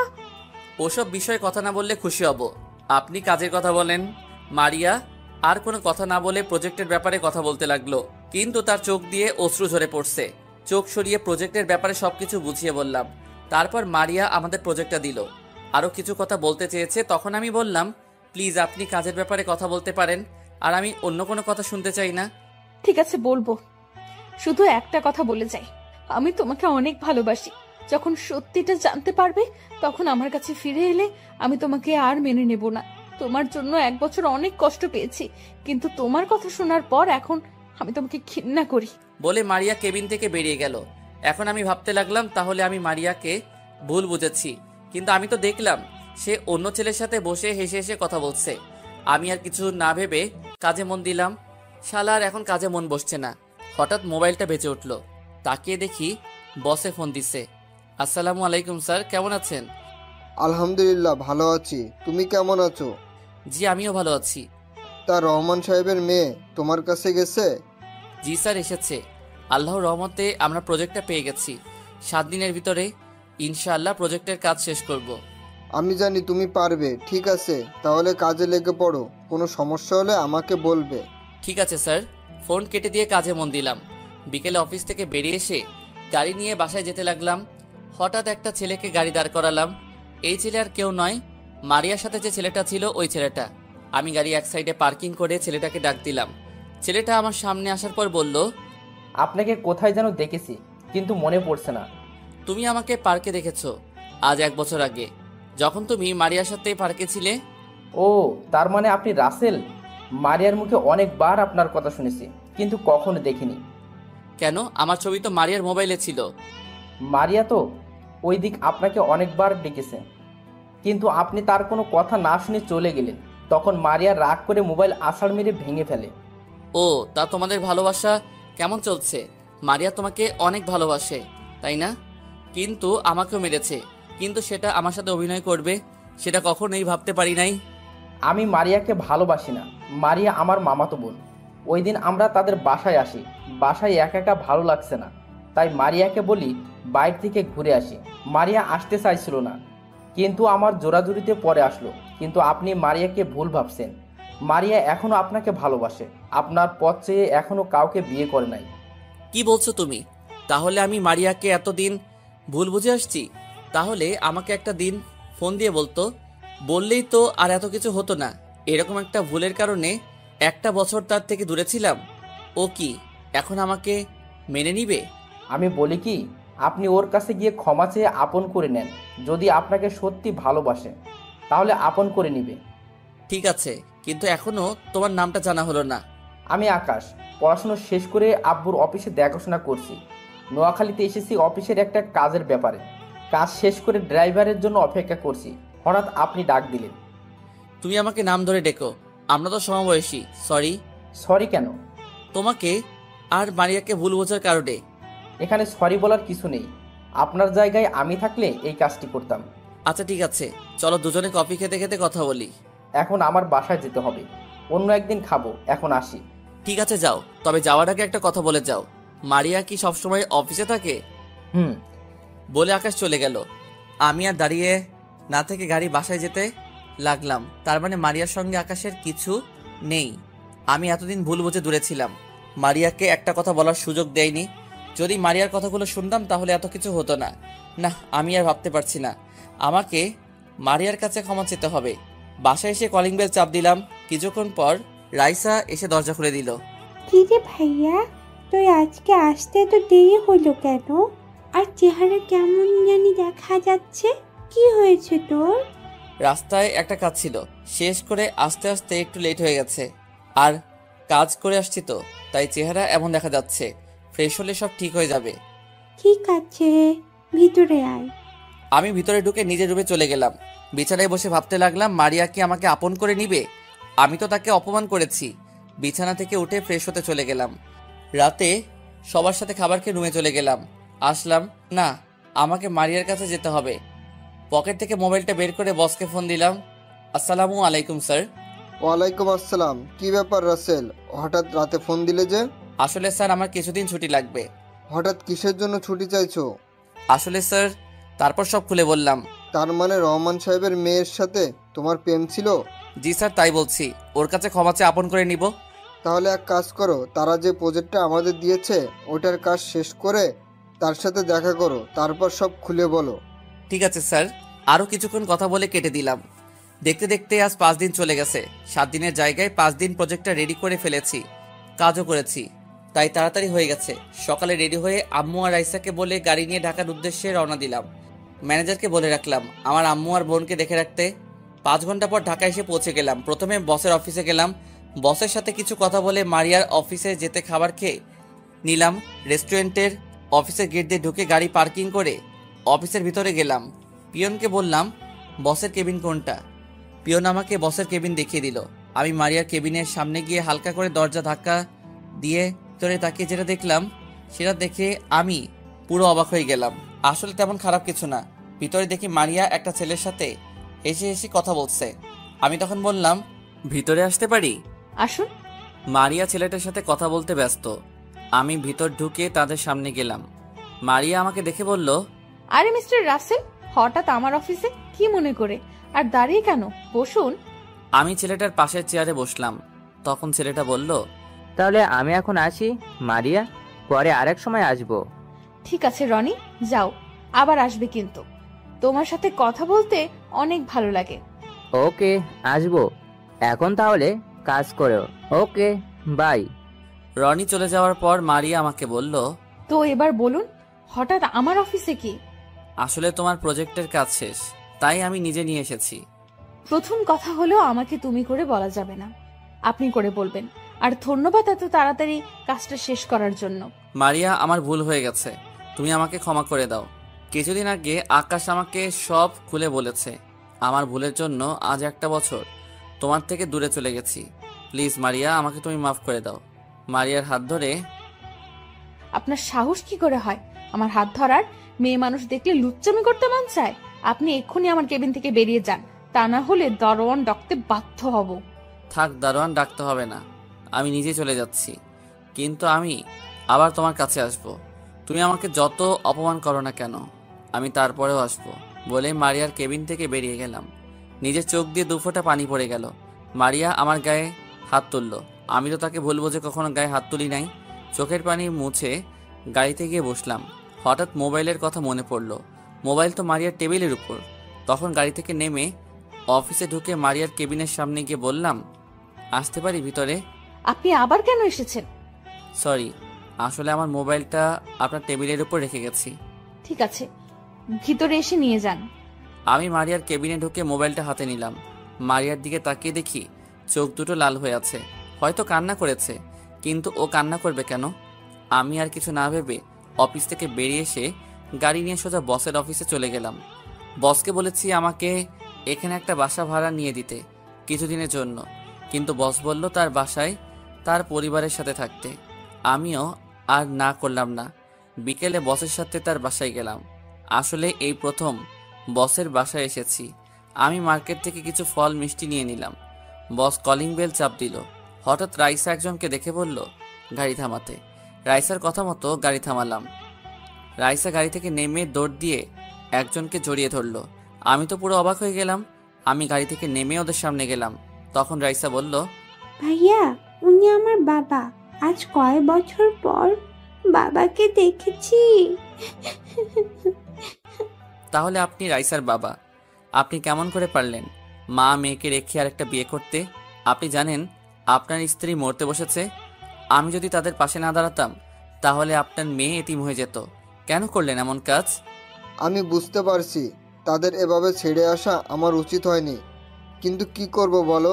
ওসব বিষয়ে কথা না বললে খুশি হব। আপনি কাজের কথা বলেন। মারিয়া আর কোনো কথা না বলে প্রজেক্টের ব্যাপারে কথা বলতে লাগলো, কিন্তু তার চোখ দিয়ে অশ্রু ঝরে পড়ছে। চোখ সরিয়ে প্রজেক্টের ব্যাপারে সবকিছু বুঝিয়ে বললাম। তারপর মারিয়া আমাদের প্রজেক্টটা দিল। আরও কিছু কথা বলতে চেয়েছে, তখন আমি বললাম, প্লিজ আপনি কাজের ব্যাপারে কথা বলতে পারেন, আর আমি অন্য কোনো কথা শুনতে চাই না। ঠিক আছে, বলবো। শুধু একটা কথা বলে যাই, আমি তোমাকে অনেক ভালোবাসি। যখন সত্যিটা জানতে পারবে তখন আমার কাছে ফিরে এলে আমি তোমাকে আর মেনে নেব না। তোমার জন্য 1 বছর অনেক কষ্ট পেয়েছি, কিন্তু তোমার কথা শোনার পর এখন আমি তোমাকে ঘৃণা করি। বলে মারিয়া কেবিন থেকে বেরিয়ে গেল। এখন আমি ভাবতে লাগলাম তাহলে আমি মারিয়াকে ভুল বুঝেছি, কিন্তু আমি তো দেখলাম সে অন্য ছেলের সাথে বসে হেসে হেসে কথা বলছে। আমি আর কিছু না ভেবে কাজে মন দিলাম। শালার এখন কাজে মন বসছে না। হঠাৎ মোবাইলটা বেজে উঠল, তাকিয়ে দেখি বসে ফোন দিছে। আসসালামু আলাইকুম স্যার, কেমন আছেন? আলহামদুলিল্লাহ ভালো আছি, তুমি কেমন আছো? জি আমিও ভালো আছি। তা রহমান সাহেবের মেয়ে তোমার কাছে গেছে? জি স্যার এসেছে, আল্লাহর রহমতে আমরা প্রজেক্টটা পেয়ে গেছি। 7 দিনের ভিতরে ইনশাআল্লাহ প্রজেক্টের কাজ শেষ করব। আমি জানি তুমি পারবে, ঠিক আছে তাহলে কাজে লেগে পড়ো, কোনো সমস্যা হলে আমাকে বলবে। ঠিক আছে স্যার। ফোন কেটে দিয়ে কাজে মন দিলাম। বিকেলে অফিস থেকে বেরিয়ে এসে গাড়ি নিয়ে বাসায় যেতে লাগলাম। হঠাৎ একটা ছেলেকে গাড়ি দাঁড় করালাম। এই ছেলে আর কেউ নয়, মারিয়ার সাথে যে ছেলেটা ছিল ওই ছেলেটা। আমি গাড়ি এক সাইডে পার্কিং করে ছেলেটাকে ডাক দিলাম। ছেলেটা আমার সামনে আসার পর বলল, আপনাকে কোথায় যেন দেখেছি, কিন্তু মনে পড়ছে না। তুমি আমাকে পার্কে দেখেছো আজ 1 বছর আগে, যখন তুমি মারিয়ার সাথে পার্কে ছিলে। ও, তার মানে আপনি রাসেল। মারিয়ার মুখে অনেকবার আপনার কথা শুনেছি, কিন্তু কখনো দেখিনি। কেন? আমার ছবি তো মারিয়ার মোবাইলে ছিল। মারিয়া তো ওই দিক আপনাকে অনেকবার ডেকেছে, কিন্তু আপনি তার কোনো কথা না শুনে চলে গেলেন। তখন মারিয়া রাগ করে মোবাইল আছাড় মেরে ভেঙে ফেলে। ও, তা তোমাদের ভালোবাসা কেমন চলছে? মারিয়া তোমাকে অনেক ভালোবাসে তাই না? কিন্তু আমাকেও মেরেছে, কিন্তু সেটা আমার সাথে অভিনয় করবে সেটা কখনোই ভাবতে পারি নাই। আমি মারিয়াকে ভালোবাসি না, মারিয়া আমার মামাতো বোন। ওই দিন আমরা তাদের বাসায় আসি, বাসায় একা একা ভালো লাগছে না, তাই মারিয়াকে বলি বাইরে থেকে ঘুরে আসি। মারিয়া আসতে চাইছিল না, কিন্তু আমার জোরাজুরিতে পরে আসলো। কিন্তু আপনি মারিয়াকে ভুল ভাবছেন, মারিয়া এখনো আপনাকে ভালোবাসে, আপনার পথ চেয়ে এখনো কাউকে বিয়ে করে নাই। কি বলছো তুমি? তাহলে আমি মারিয়াকে এতদিন ভুল বুঝে আসছি। তাহলে আমাকে একটা দিন ফোন দিয়ে বলতো, বললেই তো আর এত কিছু হতো না। এরকম একটা ভুলের কারণে 1 বছর তার থেকে দূরে ছিলাম। ও কি এখন আমাকে মেনে নিবে? আমি বলি কি, আপনি ওর কাছে গিয়ে ক্ষমা চেয়ে আপন করে নেন। যদি আপনাকে সত্যি ভালোবাসে তাহলে আপন করে নিবে। ঠিক আছে, কিন্তু এখনো তোমার নামটা জানা হলো না। আমি আকাশ, পড়াশোনা শেষ করে আব্বুর অফিসে দেখাশোনা করছি। নোয়াখালীতে এসেছি অফিসের একটা কাজের ব্যাপারে। কাজ শেষ করে ড্রাইভারের জন্য অপেক্ষা করছি, হঠাৎ আপনি ডাক দিলেন। তুমি আমাকে নাম ধরে ডেকো, আমরা তো সমবয়সী। সরি। সরি কেন? তোমাকে আর মারিয়াকে ভুল বোঝার কারণে। এখানে সরি বলার কিছু নেই, আপনার জায়গায় আমি থাকলে এই কাজটি করতাম। আচ্ছা ঠিক আছে, চলো দুজনে কফি খেতে খেতে কথা বলি। এখন আমার বাসায় যেতে হবে, অন্য একদিন খাবো, এখন আসি। ঠিক আছে যাও, তবে যাওয়ার আগে একটা কথা বলে যাও। মারিয়া কি সবসময় অফিসে থাকে? হুম। বলে আকাশ চলে গেল। আমি আর দাঁড়িয়ে না থেকে গাড়ি বাসায় যেতে লাগলাম। তার মানে মারিয়ার সঙ্গে আকাশের কিছু নেই। আমি এতদিন ভুল বুঝে দূরে ছিলাম, মারিয়াকে একটা কথা বলার সুযোগ দেয়নি। যদি মারিয়ার কথাগুলো শুনতাম তাহলে এত কিছু হতো না। না, আমি আর ভাবতে পারছি না। আমাকে মারিয়ার কাছে ক্ষমা চেতে হবে। বাসায় এসে কলিং বেল চাপ দিলাম। কিছুক্ষণ পর রাইসা এসে দরজা খুলে দিল। কি রে ভাইয়া, তুই আজকে আসতে তো দেরি হলো কেন? আর চেহারা কেমন জানি দেখা যাচ্ছে, কি হয়েছে তোর? রাস্তায় একটা কাজ ছিল, শেষ করে আস্তে আস্তে একটু লেট হয়ে গেছে। আর কাজ করে আসছি তো, তাই চেহারা এমন দেখা যাচ্ছে। ফ্রেশ হলে সব ঠিক হয়ে যাবে। ঠিক আছে, ভিতরে আয়। আমি ভিতরে ঢুকে নিজের রুমে চলে গেলাম। বিছানায় বসে ভাবতে লাগলাম, মারিয়া কি আমাকে আপন করে নিবে? আমি তো তাকে অপমান করেছি। বিছানা থেকে উঠে ফ্রেশ হতে চলে গেলাম। রাতে সবার সাথে খাবার খেয়ে রুমে চলে গেলাম। আসলাম না, আমাকে মারিয়ার কাছে যেতে হবে। পকেট থেকে মোবাইলটা বের করে বসকে ফোন দিলাম। আসসালামু আলাইকুম স্যার। ওয়ালাইকুম আসসালাম। কি ব্যাপার রাসেল, হঠাৎ রাতে ফোন দিলে যে? আসলে স্যার আমার কিছুদিন ছুটি লাগবে। হঠাৎ কিসের জন্য ছুটি চাইছো? আসলে স্যার, তারপর সব খুলে বললাম। তার মানে রহমান সাহেবের মেয়ের সাথে তোমার প্রেম ছিল? জি স্যার, তাই বলছি। ওর কাছে ক্ষমা চেয়ে আপন করে নিব। তাহলে এক কাজ করো, তারা যে প্রজেক্টটা আমাদের দিয়েছে ওটার কাজ শেষ করে তার সাথে দেখা করো, তারপর সব খুলে বলো। ঠিক আছে স্যার। আরও কিছুক্ষণ কথা বলে কেটে দিলাম। দেখতে দেখতে আজ 5 দিন চলে গেছে। 7 দিনের জায়গায় 5 দিন প্রজেক্টটা রেডি করে ফেলেছি, কাজও করেছি। তাই তাড়াতাড়ি হয়ে গেছে। সকালে রেডি হয়ে আম্মু আর রাইসাকে বলে গাড়ি নিয়ে ঢাকার উদ্দেশ্যে রওনা দিলাম। ম্যানেজারকে বলে রাখলাম আমার আম্মু আর বোনকে দেখে রাখতে। 5 ঘন্টা পর ঢাকা এসে পৌঁছে গেলাম। প্রথমে বসের অফিসে গেলাম। বসের সাথে কিছু কথা বলে মারিয়ার অফিসে যেতে খাবার খেয়ে নিলাম। রেস্টুরেন্টের অফিসের গেট দিয়ে ঢুকে গাড়ি পার্কিং করে অফিসের ভিতরে গেলাম। পিয়নকে বললাম বসের কেবিন কোনটা। পিয়ন আমাকে বসের কেবিন দেখিয়ে দিল। আমি মারিয়ার কেবিনের সামনে গিয়ে হালকা করে দরজা ধাক্কা দিয়ে ভিতরে তাকিয়ে যেটা দেখলাম সেটা দেখে আমি পুরো অবাক হয়ে গেলাম। আসলে তেমন খারাপ কিছু না। ভিতরে দেখি মারিয়া একটা ছেলের সাথে হেসে হেসে কথা বলছে। আমি তখন বললাম ভিতরে আসতে পারি? আসুন। মারিয়া ছেলেটার সাথে কথা বলতে ব্যস্ত। আমি ভিতর ঢুকে তাদের সামনে গেলাম। মারিয়া আমাকে দেখে বলল, আরে মিস্টার রাসেল, হঠাৎ আমার অফিসে কি মনে করে? আর দাঁড়িয়ে কেন, বসুন। আমি ছেলেটার পাশের চেয়ারে বসলাম। তখন ছেলেটা বলল, তাহলে আমি এখন আসি মারিয়া, পরে আরেক সময় আসবো। ঠিক আছে রনি, যাও, আবার আসবে কিন্তু। তোমার সাথে কথা বলতে অনেক ভালো লাগে। ওকে, আসবো। এখন তাহলে কাজ করো। ওকে, বাই। রনি চলে যাওয়ার পর মারিয়া আমাকে বলল, তো এবার বলুন, হঠাৎ আমার অফিসে কি? আসলে তোমার প্রজেক্টের কাজ শেষ, তাই আমি নিজে নিয়ে এসেছি। প্রথম কথা হলো আমাকে তুমি করে বলা যাবে না, আপনি করে বলবেন। আর ধন্যবাদ এত তাড়াতাড়ি কাজটা শেষ করার জন্য। মারিয়া, আমার ভুল হয়ে গেছে, তুমি আমাকে ক্ষমা করে দাও। কিছুদিন আগে আকাশ আমাকে সব খুলে বলেছে। আমার ভুলের জন্য আজ 1 বছর তোমার থেকে দূরে চলে গেছি। প্লিজ মারিয়া, আমাকে তুমি মাফ করে দাও। মারিয়ার হাত ধরে, আপনার সাহস কি করে হয় আমার হাত ধরার? মেয়ে মানুষ দেখলে লুচ্চামি করতে মন চায়? আপনি এক্ষুনি আমার কেবিন থেকে বেরিয়ে যান, তা না হলে দরওয়ান ডাকতে বাধ্য হব। থাক, দারোয়ান ডাকতে হবে না, আমি নিজে চলে যাচ্ছি। কিন্তু আমি আবার তোমার কাছে আসব। তুমি আমাকে যত অপমান করো না কেন, আমি তারপরেও আসবো বলে মারিয়ার কেবিন থেকে বেরিয়ে গেলাম। নিজের চোখ দিয়ে 2 ফোঁটা পানি পড়ে গেল। মারিয়া আমার গায়ে হাত তুলল। আমি তো তাকে বলবো যে কখনো গায়ে হাত তুলি নাই। চোখের পানি মুছে গাড়িতে গিয়ে বসলাম। হঠাৎ মোবাইলের কথা মনে পড়ল। মোবাইল তো মারিয়ার টেবিলের উপর। তখন গাড়ি থেকে নেমে অফিসে ঢুকে মারিয়ার কেবিনের সামনে গিয়ে বললাম, আসতে পারি ভিতরে? আপনি আবার কেন এসেছেন? সরি, আসলে আমার মোবাইলটা আপনার টেবিলের উপর রেখে গেছি। ঠিক আছে, ভিতরে এসে নিয়ে যান। আমি মারিয়ার কেবিনে ঢুকে মোবাইলটা হাতে নিলাম। মারিয়ার দিকে তাকিয়ে দেখি চোখ দুটো লাল হয়ে আছে। হয়তো কান্না করেছে, কিন্তু ও কান্না করবে কেন? আমি আর কিছু না ভেবে অফিস থেকে বেরিয়ে এসে গাড়ি নিয়ে সোজা বসের অফিসে চলে গেলাম। বসকে বলেছি আমাকে এখানে একটা বাসা ভাড়া নিয়ে দিতে কিছুদিনের জন্য, কিন্তু বস বলল তার বাসায় তার পরিবারের সাথে থাকতে। আমিও আর না করলাম না। বিকেলে বসের সাথে তার বাসায় গেলাম। আসলে এই প্রথম বসের বাসায় এসেছি। আমি মার্কেট থেকে কিছু ফল মিষ্টি নিয়ে নিলাম। বস কলিং বেল চাপ দিল। হঠাৎ রাইসা একজনকে দেখে বলল গাড়ি থামাতে। রাইসার কথা মতো গাড়ি থামালাম। রাইসা গাড়ি থেকে নেমে দৌড় দিয়ে একজনকে জড়িয়ে ধরল। আমি তো পুরো অবাক হয়ে গেলাম। আমি গাড়ি থেকে নেমে ওদের সামনে গেলাম। তখন রাইসা বলল, ভাইয়া, উনি আমার বাবা। আজ কয় বছর পর বাবাকে দেখেছি। তাহলে আপনি রাইসার বাবা? আপনি কেমন করে পারলেন মা মেয়েকে রেখে আর একটা বিয়ে করতে? আপনি জানেন আপনার স্ত্রী মরতে বসেছে। আমি যদি তাদের পাশে না দাঁড়াতাম তাহলে আপনার মেয়ে এতিম হয়ে যেত। কেন করলেন এমন কাজ? আমি বুঝতে পারছি তাদের এভাবে ছেড়ে আসা আমার উচিত হয়নি, কিন্তু কি করব বলো?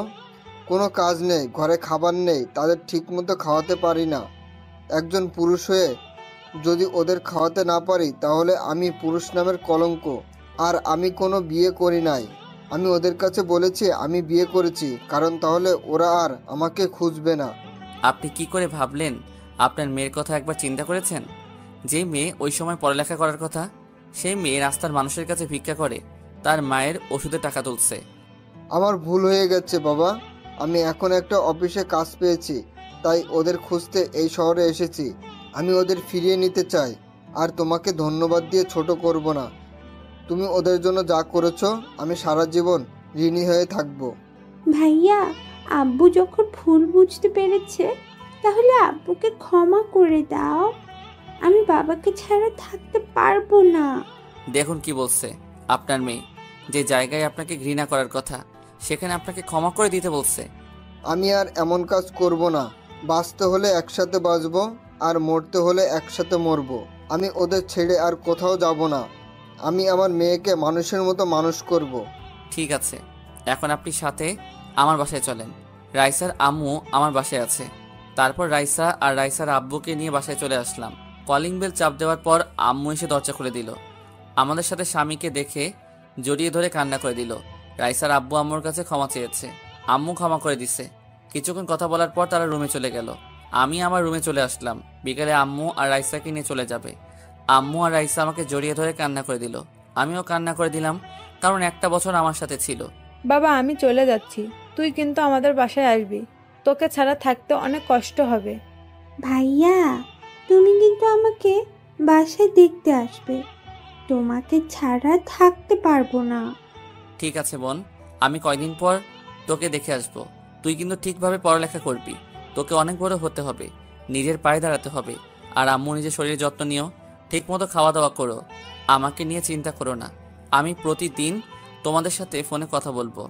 কোনো কাজ নেই, ঘরে খাবার নেই, তাদের ঠিকমতো খাওয়াতে পারি না। একজন পুরুষ হয়ে যদি ওদের খাওয়াতে না পারি তাহলে আমি পুরুষ নামের কলঙ্ক। আর আমি কোনো বিয়ে করি নাই। আমি ওদের কাছে বলেছি আমি বিয়ে করেছি, কারণ তাহলে ওরা আর আমাকে খুঁজবে না। আপনি কি করে ভাবলেন? আপনার মেয়ের কথা একবার চিন্তা করেছেন? যে মেয়ে ওই সময় পড়ালেখা করার কথা, সেই মেয়ে রাস্তার মানুষের কাছে ভিক্ষা করে তার মায়ের ওষুধে টাকা তুলছে। আমার ভুল হয়ে গেছে বাবা। আমি এখন একটা অফিসে কাজ পেয়েছি, তাই ওদের খুঁজতে এই শহরে এসেছি। আমি ওদের ফিরিয়ে নিতে চাই, আর তোমাকে ধন্যবাদ দিয়ে ছোট করব না। তুমি ওদের জন্য যা করেছো আমি সারা জীবন ঋণী হয়ে থাকবো। ভাইয়া, আব্বু যখন ভুল বুঝতে পেরেছে তাহলে আব্বুকে ক্ষমা করে দাও। আমি বাবাকে ছাড়া থাকতে পারবো না। দেখুন কি বলছে আপনার মেয়ে। যে জায়গায় আপনাকে ঘৃণা করার কথা সেখানে আপনাকে ক্ষমা করে দিতে বলছে। আমি আর এমন কাজ করব না। বাঁচতে হলে একসাথে বাঁচবো। আর মরতে হলে একসাথে মরবো। আমি ওদের ছেড়ে আর কোথাও যাব না। আমি আমার মেয়েকে মানুষের মতো মানুষ করব। ঠিক আছে, এখন আপনি সাথে আমার বাসায় চলেন। রাইসার আম্মু আমার বাসায় আছে। তারপর রাইসা আর রাইসার আব্বুকে নিয়ে বাসায় চলে আসলাম। কলিং বেল চাপ দেওয়ার পর আম্মু এসে দরজা খুলে দিল। আমাদের সাথে স্বামীকে দেখে জড়িয়ে ধরে কান্না করে দিল। রাইসার আব্বু আম্মুর কাছে ক্ষমা চেয়েছে, আম্মু ক্ষমা করে দিছে। কিছুক্ষণ কথা বলার পর তারা রুমে চলে গেল। আমি আমার রুমে চলে আসলাম। বিকেলে আম্মু আর রাইসাকে নিয়ে চলে যাবে। আম্মু আর রাইসা আমাকে জড়িয়ে ধরে কান্না করে দিল। আমিও কান্না করে দিলাম, কারণ একটা বছর আমার সাথে ছিল। বাবা, আমি চলে যাচ্ছি, তুই কিন্তু আমাদের বাসায় আসবি। তোকে ছাড়া থাকতে অনেক কষ্ট হবে। ভাইয়া, তুমি কিন্তু আমাকে বাসায় দেখতে আসবে। তোমাকে ছাড়া থাকতে পারবো না। ঠিক আছে বোন, আমি কয়দিন পর তোকে দেখে আসবো। তুই কিন্তু ঠিকভাবে পড়ালেখা করবি। তোকে অনেক বড় হতে হবে, নিজের পায়ে দাঁড়াতে হবে। আর আম্মু নিজের শরীরের যত্ন নিও, ঠিক মতো খাওয়া দাওয়া করো। আমাকে নিয়ে চিন্তা করো না। আমি প্রতিদিন তোমাদের সাথে ফোনে কথা বলবো।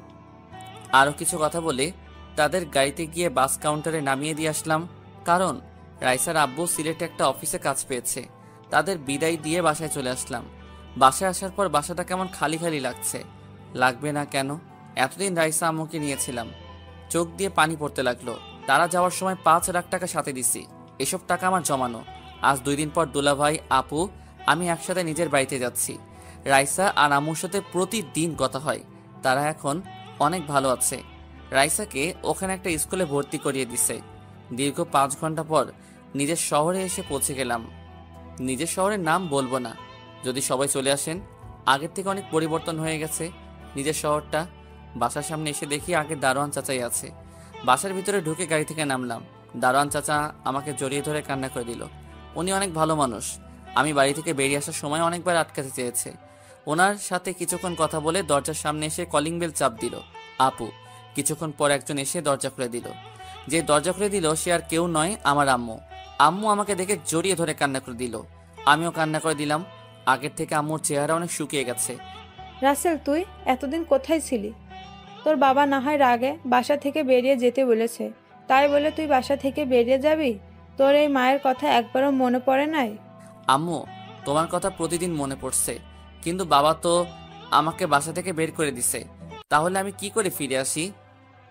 আরও কিছু কথা বলে তাদের গাড়িতে গিয়ে বাস কাউন্টারে নামিয়ে দিয়ে আসলাম, কারণ রাইসার আব্বু সিলেটে একটা অফিসে কাজ পেয়েছে। তাদের বিদায় দিয়ে বাসায় চলে আসলাম। বাসায় আসার পর বাসাটা কেমন খালি খালি লাগছে। লাগবে না কেন? এতদিন রাইসা আম্মুকে নিয়েছিলাম। চোখ দিয়ে পানি পড়তে লাগলো। তারা যাওয়ার সময় 5 লাখ টাকা সাথে দিছি। এসব টাকা আমার জমানো। আজ 2 দিন পর দুলাভাই, আপু, আমি একসাথে নিজের বাড়িতে যাচ্ছি। রাইসা আর আম্মুর সাথে প্রতিদিন কথা হয়। তারা এখন অনেক ভালো আছে। রাইসাকে ওখানে একটা স্কুলে ভর্তি করিয়ে দিছে। দীর্ঘ 5 ঘন্টা পর নিজের শহরে এসে পৌঁছে গেলাম। নিজের শহরের নাম বলবো না, যদি সবাই চলে আসেন। আগের থেকে অনেক পরিবর্তন হয়ে গেছে নিজের শহরটা। বাসার সামনে এসে দেখি আগে দারোয়ান চাচাই আছে। বাসার ভিতরে ঢুকে গাড়ি থেকে নামলাম। দারোয়ান চাচা আমাকে জড়িয়ে ধরে কান্না করে দিল। উনি অনেক ভালো মানুষ। আমি বাড়ি থেকে বেরিয়ে আসার সময় অনেকবার আটকাতে চেয়েছে। ওনার সাথে কিছুক্ষণ কথা বলে দরজার সামনে এসে কলিং বেল চাপ দিল আপু। কিছুক্ষণ পর একজন এসে দরজা খুলে দিল। যে দরজা খুলে দিল সে আর কেউ নয়, আমার আম্মু। আম্মু আমাকে দেখে জড়িয়ে ধরে কান্না করে দিল। আমিও কান্না করে দিলাম। আগের থেকে আম্মুর চেহারা অনেক শুকিয়ে গেছে। রাসেল, তুই এতদিন কোথায় ছিলি? তোর বাবা না হয় রাগে বাসা থেকে বেরিয়ে যেতে বলেছে, তাই বলে তুই বাসা থেকে বেরিয়ে যাবি? তোর এই মায়ের কথা একবারও মনে পড়ে নাই? আম্মু, তোমার কথা প্রতিদিন মনে পড়ছে, কিন্তু বাবা তো আমাকে বাসা থেকে বের করে দিছে। তাহলে আমি কি করে ফিরে আসি?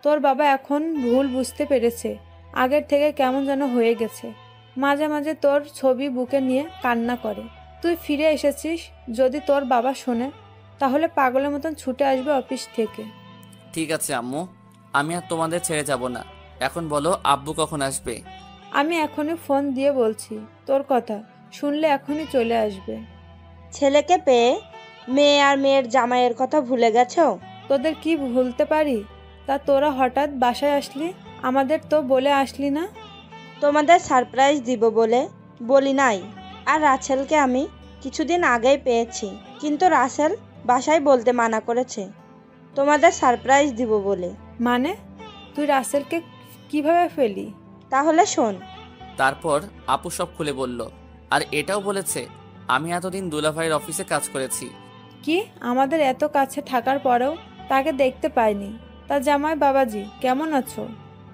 তোর বাবা এখন ভুল বুঝতে পেরেছে। আগের থেকে কেমন যেন হয়ে গেছে। মাঝে মাঝে তোর ছবি বুকে নিয়ে কান্না করে। তুই ফিরে এসেছিস, যদি তোর বাবা শোনে তাহলে পাগলের মতন ছুটে আসবে অফিস থেকে। ঠিক আছে আম্মু, আমি আর তোমাদের ছেড়ে যাব না। এখন বলো আব্বু কখন আসবে? আমি এখনই ফোন দিয়ে বলছি, তোর কথা শুনলে এখনই চলে আসবে। ছেলেকে পেয়ে মেয়ে আর মেয়ের জামাইয়ের কথা ভুলে গেছো? তোদের কি ভুলতে পারি? তা তোরা হঠাৎ বাসায় আসলি, আমাদের তো বলে আসলি না। তোমাদের সারপ্রাইজ দিব বলে বলি নাই। আর রাসেলকে আমি কিছুদিন আগেই পেয়েছি, কিন্তু রাসেল বাসায় বলতে মানা করেছে তোমাদের সারপ্রাইজ দিব বলে। মানে তুই রাসেলকে কিভাবে ফেলি? তাহলে শোন। তারপর আপু সব খুলে বলল। আর এটাও বলেছে আমি এতদিন দুলাভাইয়ের অফিসে কাজ করেছি। কি, আমাদের এত কাছে থাকার পরেও তাকে দেখতে পাইনি? তা জামাই বাবাজি কেমন আছো?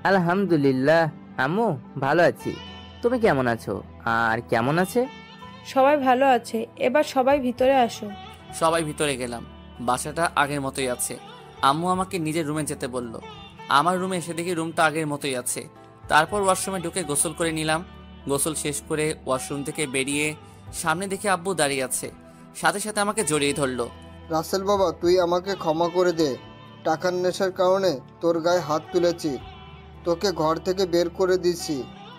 আলহামদুলিল্লাহ আম্মু, ভালো আছি। তুমি কেমন আছো? আর কেমন আছে? সবাই ভালো আছে। এবার সবাই ভিতরে আসো। সবাই ভিতরে গেলাম। বাসাটা আগের মতোই আছে। আম্মু আমাকে নিজের রুমে যেতে বলল। আমার রুমে এসে দেখি রুমটা আগের মতোই আছে। তারপর ওয়াশরুমে ঢুকে গোসল করে নিলাম। গোসল শেষ করে ওয়াশরুম থেকে বেরিয়ে সামনে দেখে আব্বু দাঁড়িয়ে আছে। সাথে সাথে আমাকে জড়িয়ে ধরলো। রাসেল বাবা, তুই আমাকে ক্ষমা করে দে। টাকার নেশার কারণে তোর গায়ে হাত তুলেছি, তোকে ঘর থেকে বের করে দিয়েছি।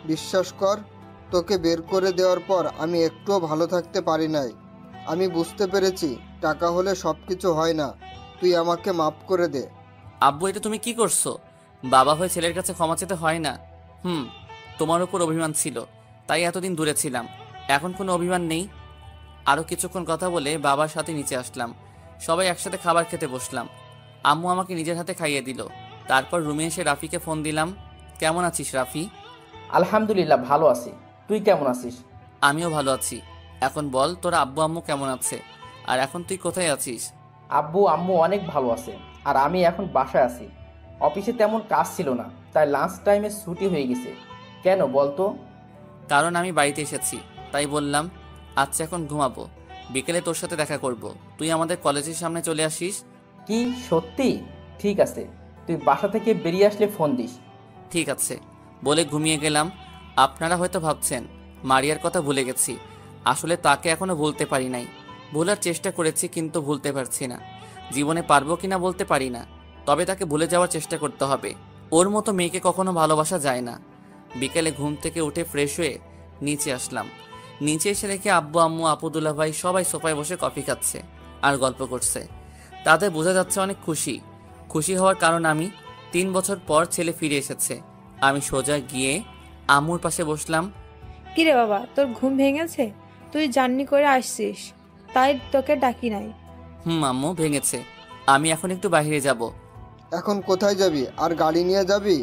বিশ্বাস কর, তোকে বের করে দেওয়ার পর আমি একটুও ভালো থাকতে পারি নাই। আমি বুঝতে পেরেছি টাকা হলে সব কিছু হয় না। তুই আমাকে মাফ করে দে। আব্বু, এটা তুমি কি করছো? বাবা হয়ে ছেলের কাছে ক্ষমা চেতে হয় না। তোমার উপর অভিমান ছিল, তাই এতদিন দূরে ছিলাম। এখন কোনো অভিমান নেই। আরও কিছুক্ষণ কথা বলে বাবার সাথে নিচে আসলাম। সবাই একসাথে খাবার খেতে বসলাম। আম্মু আমাকে নিজের হাতে খাইয়ে দিল। তারপর রুমে এসে রাফিকে ফোন দিলাম। কেমন আছিস রাফি? আলহামদুলিল্লাহ ভালো আছি। তুই কেমন আছিস? আমিও ভালো আছি। এখন বল, তোরা আব্বু আম্মু কেমন আছে? আর এখন তুই কোথায় আছিস? আব্বু আম্মু অনেক ভালো আছে। আর আমি এখন বাসায় আছি। অফিসে তেমন কাজ ছিল না, তাই লাঞ্চ টাইমে ছুটি হয়ে গেছে। কেন বলতো? কারণ আমি বাড়িতে এসেছি। তাই বললাম, আচ্ছা এখন ঘুমাবো, বিকেলে তোর সাথে দেখা করব। তুই আমাদের কলেজের সামনে চলে আসিস। কি সত্যি? ঠিক আছে, তুই বাসা থেকে বেরিয়ে আসলে ফোন দিস। ঠিক আছে বলে ঘুমিয়ে গেলাম। আপনারা হয়তো ভাবছেন মারিয়ার কথা ভুলে গেছি। আসলে তাকে এখনো ভুলতে পারি নাই। ভোলার চেষ্টা করেছি কিন্তু ভুলতে পারছি না। জীবনে পারবো কিনা বলতে পারি না, তবে তাকে ভুলে যাওয়ার চেষ্টা করতে হবে। ওর মতো মেয়েকে কখনো ভালোবাসা যায় না। বিকেলে ঘুম থেকে উঠে ফ্রেশ হয়ে নিচে আসলাম। নিচে এসে দেখে আব্বু আম্মু আপু দুলা ভাই সবাই সোফায় বসে কফি খাচ্ছে আর গল্প করছে। তাদের বোঝা যাচ্ছে অনেক খুশি। খুশি হওয়ার কারণ আমি 3 বছর পর ছেলে ফিরে এসেছে। আমি সোজা গিয়ে আম্মুর পাশে বসলাম। কিরে বাবা, তোর ঘুম ভেঙেছে? তুই জার্নি করে আসছিস, তাই তোকে ডাকি নাই। আম্মু ভেঙেছে। আমি এখন একটু বাইরে যাব। এখন কোথায় যাবি? আর গাড়ি নিয়ে যাবি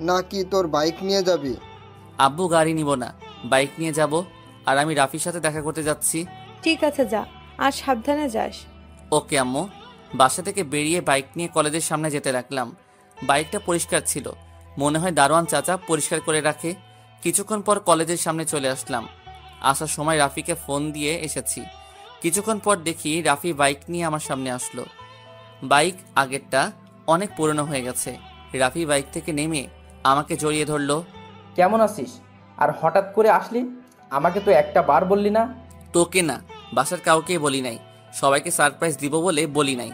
নাকি তোর বাইক নিয়ে যাবি? আব্বু গাড়ি নিব না, বাইক নিয়ে যাব। আর আমি রাফির সাথে দেখা করতে যাচ্ছি। ঠিক আছে যা, আর সাবধানে যাস। ওকে আম্মু। বাসা থেকে বেরিয়ে বাইক নিয়ে কলেজের সামনে যেতে লাগলাম। বাইকটা পরিষ্কার ছিল, মনে হয় দারোয়ান চাচা পরিষ্কার করে রাখে। কিছুক্ষণ পর কলেজের সামনে চলে আসলাম। আসার সময় রাফিকে ফোন দিয়ে এসেছি। কিছুক্ষণ পর দেখি রাফি বাইক নিয়ে আমার সামনে আসলো। বাইক আগেরটা অনেক পুরনো হয়ে গেছে। রাফি বাইক থেকে নেমে আমাকে জড়িয়ে ধরলো। কেমন আছিস? আর হঠাৎ করে আসলি? আমাকে তো একটা বার বললি না। তোকে না, বাসার কাউকে বলি নাই। সবাইকে সারপ্রাইজ দিব বলে বলি নাই।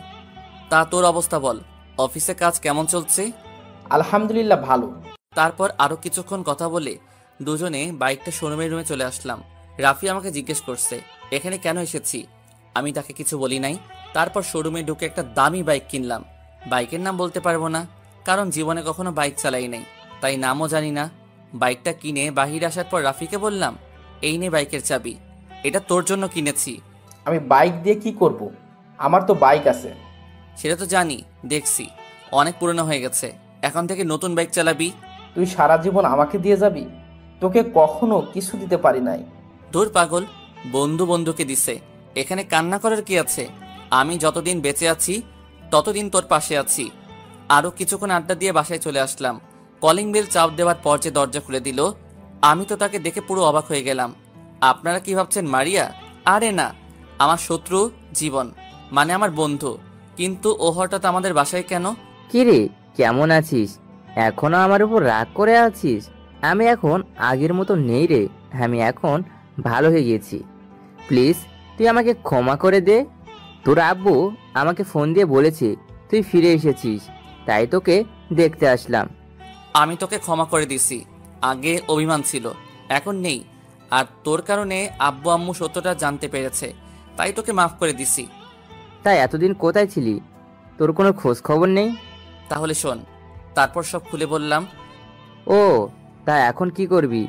তা তোর অবস্থা বল, অফিসে কাজ কেমন চলছে? আলহামদুলিল্লাহ ভালো। তারপর আরো কিছুক্ষণ কথা বলে দুজনে বাইকটা শোরুমের রুমে চলে আসলাম। রাফি আমাকে জিজ্ঞেস করছে এখানে কেন এসেছি। আমি তাকে কিছু বলি নাই। তারপর শোরুমে ঢুকে একটা দামি বাইক কিনলাম। বাইকের নাম বলতে পারবো না, কারণ জীবনে কখনো বাইক চালাই নাই, তাই নামও জানি না। বাইকটা কিনে বাহিরে আসার পর রাফিকে বললাম, এই নে বাইকের চাবি, এটা তোর জন্য কিনেছি। আমি বাইক দিয়ে কি করব? আমার তো বাইক আছে। সেটা তো জানি, দেখছি অনেক পুরনো হয়ে গেছে। এখন থেকে নতুন বাইক চালাবি। তুই সারা জীবন আমাকে দিয়ে যাবি? তোকে কখনো কিছু দিতে পারি নাই। দূর পাগল, বন্ধু বন্ধুকে দিছে, এখানে কান্না করার কি আছে? আমি যতদিন বেঁচে আছি ততদিন তোর পাশে আছি। আরো কিছুক্ষণ আড্ডা দিয়ে বাসায় চলে আসলাম। কলিং বেল চাপ দেওয়ার পর যে দরজা খুলে দিল, আমি তো তাকে দেখে পুরো অবাক হয়ে গেলাম। আপনারা কি ভাবছেন মারিয়া? আরে না, আমার শত্রু জীবন, মানে আমার বন্ধু। কিন্তু ও হঠাৎ আমাদের বাসায় কেন? কিরে, কেমন আছিস? এখনো আমার উপর রাগ করে আছিস? আমি এখন আগের মতো নেই রে। আমি এখন ভালো হয়ে গেছি। প্লিজ তুই আমাকে ক্ষমা করে দে। তোর আব্বু আমাকে ফোন দিয়ে বলেছে তুই ফিরে এসেছিস, তাই তোকে দেখতে আসলাম। আমি তোকে ক্ষমা করে দিছি। আগে অভিমান ছিল, এখন নেই। আর তোর কারণে আব্বু আম্মু সত্যটা জানতে পেরেছে, তাই তোকে মাফ করে দিছি। তাই এতদিন কোথায় ছিলি? তোর কোনো খোঁজ খবর নেই? তাহলে শোন। তারপর সব খুলে বললাম। ও, তা এখন কি করবি?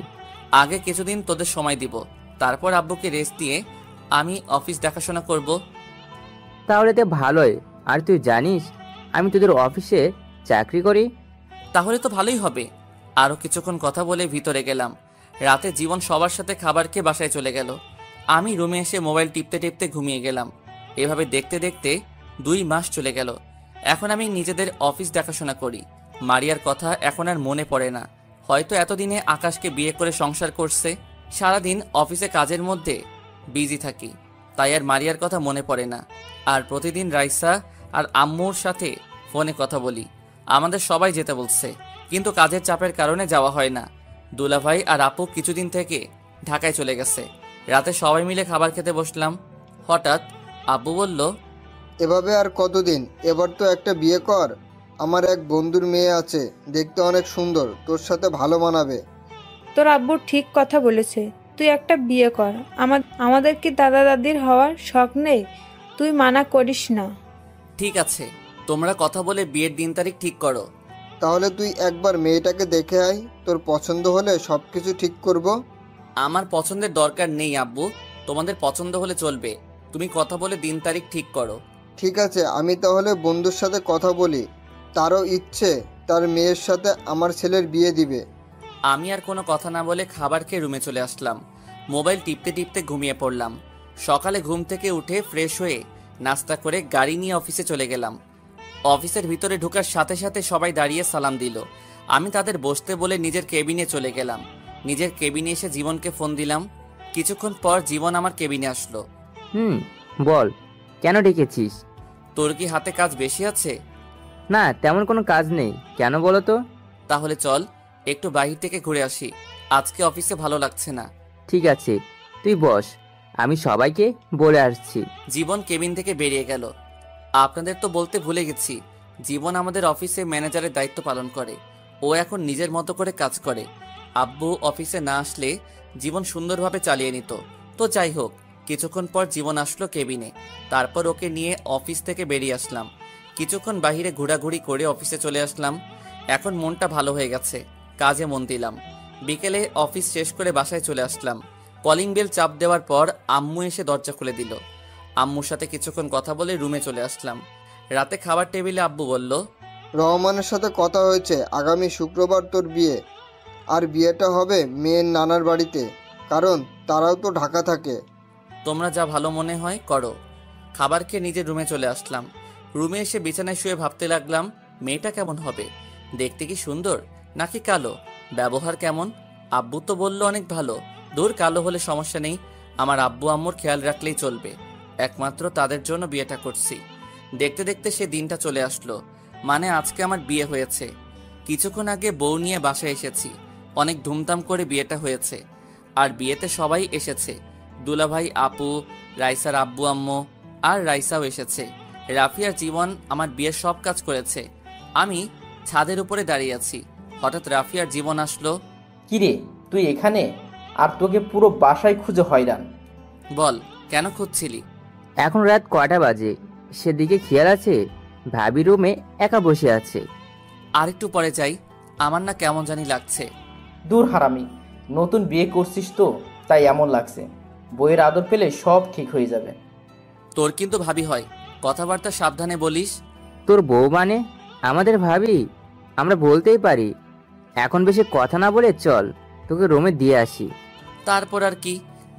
আগে কিছুদিন তোদের সময় দিব, তারপর আব্বুকে রেস্ট দিয়ে আমি অফিস দেখাশোনা করব। তাহলে তো ভালোই। আর তুই জানিস আমি তোদের অফিসে চাকরি করি। তাহলে তো ভালোই হবে। আরও কিছুক্ষণ কথা বলে ভিতরে গেলাম। রাতে জীবন সবার সাথে খাবার খেয়ে বাসায় চলে গেল। আমি রুমে এসে মোবাইল টিপতে টিপতে ঘুমিয়ে গেলাম। এভাবে দেখতে দেখতে 2 মাস চলে গেল। এখন আমি নিজেদের অফিস দেখাশোনা করি। মারিয়ার কথা এখন আর মনে পড়ে না। হয়তো এতদিনে আকাশকে বিয়ে করে সংসার করছে। সারাদিন অফিসে কাজের মধ্যে বিজি থাকি, তাই আর মারিয়ার কথা মনে পড়ে না। আর প্রতিদিন রাইসা আর আম্মুর সাথে ফোনে কথা বলি। আমাদের সবাই যেতে বলছে, কিন্তু কাজের চাপের কারণে যাওয়া হয় না। দুলাভাই আর আপু কিছুদিন থেকে ঢাকায় চলে গেছে। রাতে সবাই মিলে খাবার খেতে বসলাম। হঠাৎ আব্বু বলল, এভাবে আর কতদিন? এবার তো একটা বিয়ে কর। আমার এক বন্ধুর মেয়ে আছে, দেখতে অনেক সুন্দর, তোর সাথে ভালো মানাবে। তোর আব্বু ঠিক কথা বলেছে, তুই একটা বিয়ে কর। আমাদের কি দাদা দাদির হওয়ার শখ নেই? তুই মানা করিস না। ঠিক আছে, তোমরা কথা বলে বিয়ের দিন তারিখ ঠিক করো। তাহলে তুই একবার মেয়েটাকে দেখে আয়, তোর পছন্দ হলে সব কিছু ঠিক করব। আমার পছন্দের দরকার নেই আব্বু, তোমাদের পছন্দ হলে চলবে। তুমি কথা বলে দিন তারিখ ঠিক করো। ঠিক আছে, আমি তাহলে বন্ধুর সাথে কথা বলি। তারও ইচ্ছে তার মেয়ের সাথে আমার ছেলের বিয়ে দিবে। আমি আর কোনো কথা না বলে খাবার খেয়ে রুমে চলে আসলাম। মোবাইল টিপতে টিপতে ঘুমিয়ে পড়লাম। সকালে ঘুম থেকে উঠে ফ্রেশ হয়ে নাস্তা করে গাড়ি নিয়ে অফিসে চলে গেলাম। অফিসের ভিতরে ঢোকার সাথে সাথে সবাই দাঁড়িয়ে সালাম দিল। আমি তাদের বসতে বলে নিজের কেবিনে চলে গেলাম। নিজের কেবিনে এসে জীবনকে ফোন দিলাম। কিছুক্ষণ পর জীবন আমার কেবিনে আসলো। বল, কেন ডেকেছিস? তোর কি হাতে কাজ বেশি আছে? না, তেমন কোনো কাজ নেই। কেন বলো তো? তাহলে চল একটু বাহির থেকে ঘুরে আসি, আজকে অফিসে ভালো লাগছে না। ঠিক আছে, তুই বস, আমি সবাইকে বলে আসছি। জীবন কেবিন থেকে বেরিয়ে গেল। আপনাদের তো বলতে ভুলে গেছি, জীবন আমাদের অফিসে ম্যানেজারের দায়িত্ব পালন করে। ও এখন নিজের মতো করে কাজ করে। আব্বু অফিসে না আসলে জীবন সুন্দরভাবে চালিয়ে নিত। তো যাই হোক, কিছুক্ষণ পর জীবন আসলো কেবিনে। তারপর ওকে নিয়ে অফিস থেকে বেরিয়ে আসলাম। কিছুক্ষণ বাইরে ঘোরাঘুরি করে অফিসে চলে আসলাম। এখন মনটা ভালো হয়ে গেছে, কাজে মন দিলাম। বিকেলে অফিস শেষ করে বাসায় চলে আসলাম। কলিং বেল চাপ দেওয়ার পর আম্মু এসে দরজা খুলে দিল। আম্মুর সাথে কিছুক্ষণ কথা বলে রুমে চলে আসলাম। রাতে খাবার টেবিলে আব্বু বলল, রহমানের সাথে কথা হয়েছে, আগামী শুক্রবার তোর বিয়ে। আর বিয়েটা হবে মেয়ের নানার বাড়িতে, কারণ তারাও তো ঢাকা থাকে। তোমরা যা ভালো মনে হয় করো। খাবার খেয়ে নিজের রুমে চলে আসলাম। রুমে এসে বিছানায় শুয়ে ভাবতে লাগলাম, মেয়েটা কেমন হবে? দেখতে কি সুন্দর নাকি কালো? ব্যবহার কেমন? আব্বু তো বলল অনেক ভালো। দূর, কালো হলে সমস্যা নেই, আমার আব্বু আম্মুর খেয়াল রাখলেই চলবে। একমাত্র তাদের জন্য বিয়েটা করছি। দেখতে দেখতে সে দিনটা চলে আসলো, মানে আজকে আমার বিয়ে হয়েছে। কিছুক্ষণ আগে বউ নিয়ে বাসায় এসেছি। অনেক ধুমধাম করে বিয়েটা হয়েছে। আর বিয়েতে সবাই এসেছে, দুলাভাই, আপু, রাইসার আব্বু আম্মু, আর রাইসাও এসেছে। রাফি আর জীবন আমার বিয়ের সব কাজ করেছে। আমি ছাদের উপরে দাঁড়িয়ে আছি। হঠাৎ রাফি আর জীবন আসলো। কিরে, তুই এখানে? আর তোকে পুরো বাসায় খুঁজে হয়রান। বল, কেন খুঁজছিলি? এখন রাত কয়টা বাজে সেদিকে খেয়াল আছে? ভাবি রুমে একা বসে আছে। আর একটু পরে যাই, আমার না কেমন জানি লাগছে। দূর হারামি, নতুন বিয়ে করছিস তো তাই এমন লাগছে। বইয়ের আদর পেলে সব ঠিক হয়ে যাবে। তোর কিন্তু ভাবি হয়, কথাবার্তা সাবধানে বলিস। তোর বউ মানে? আমাদের ভাবি? আমরা বলতেই পারি। এখন বেশি কথা না বলে চল, তোকে রুমে দিয়ে আসি। তারপর আর কি,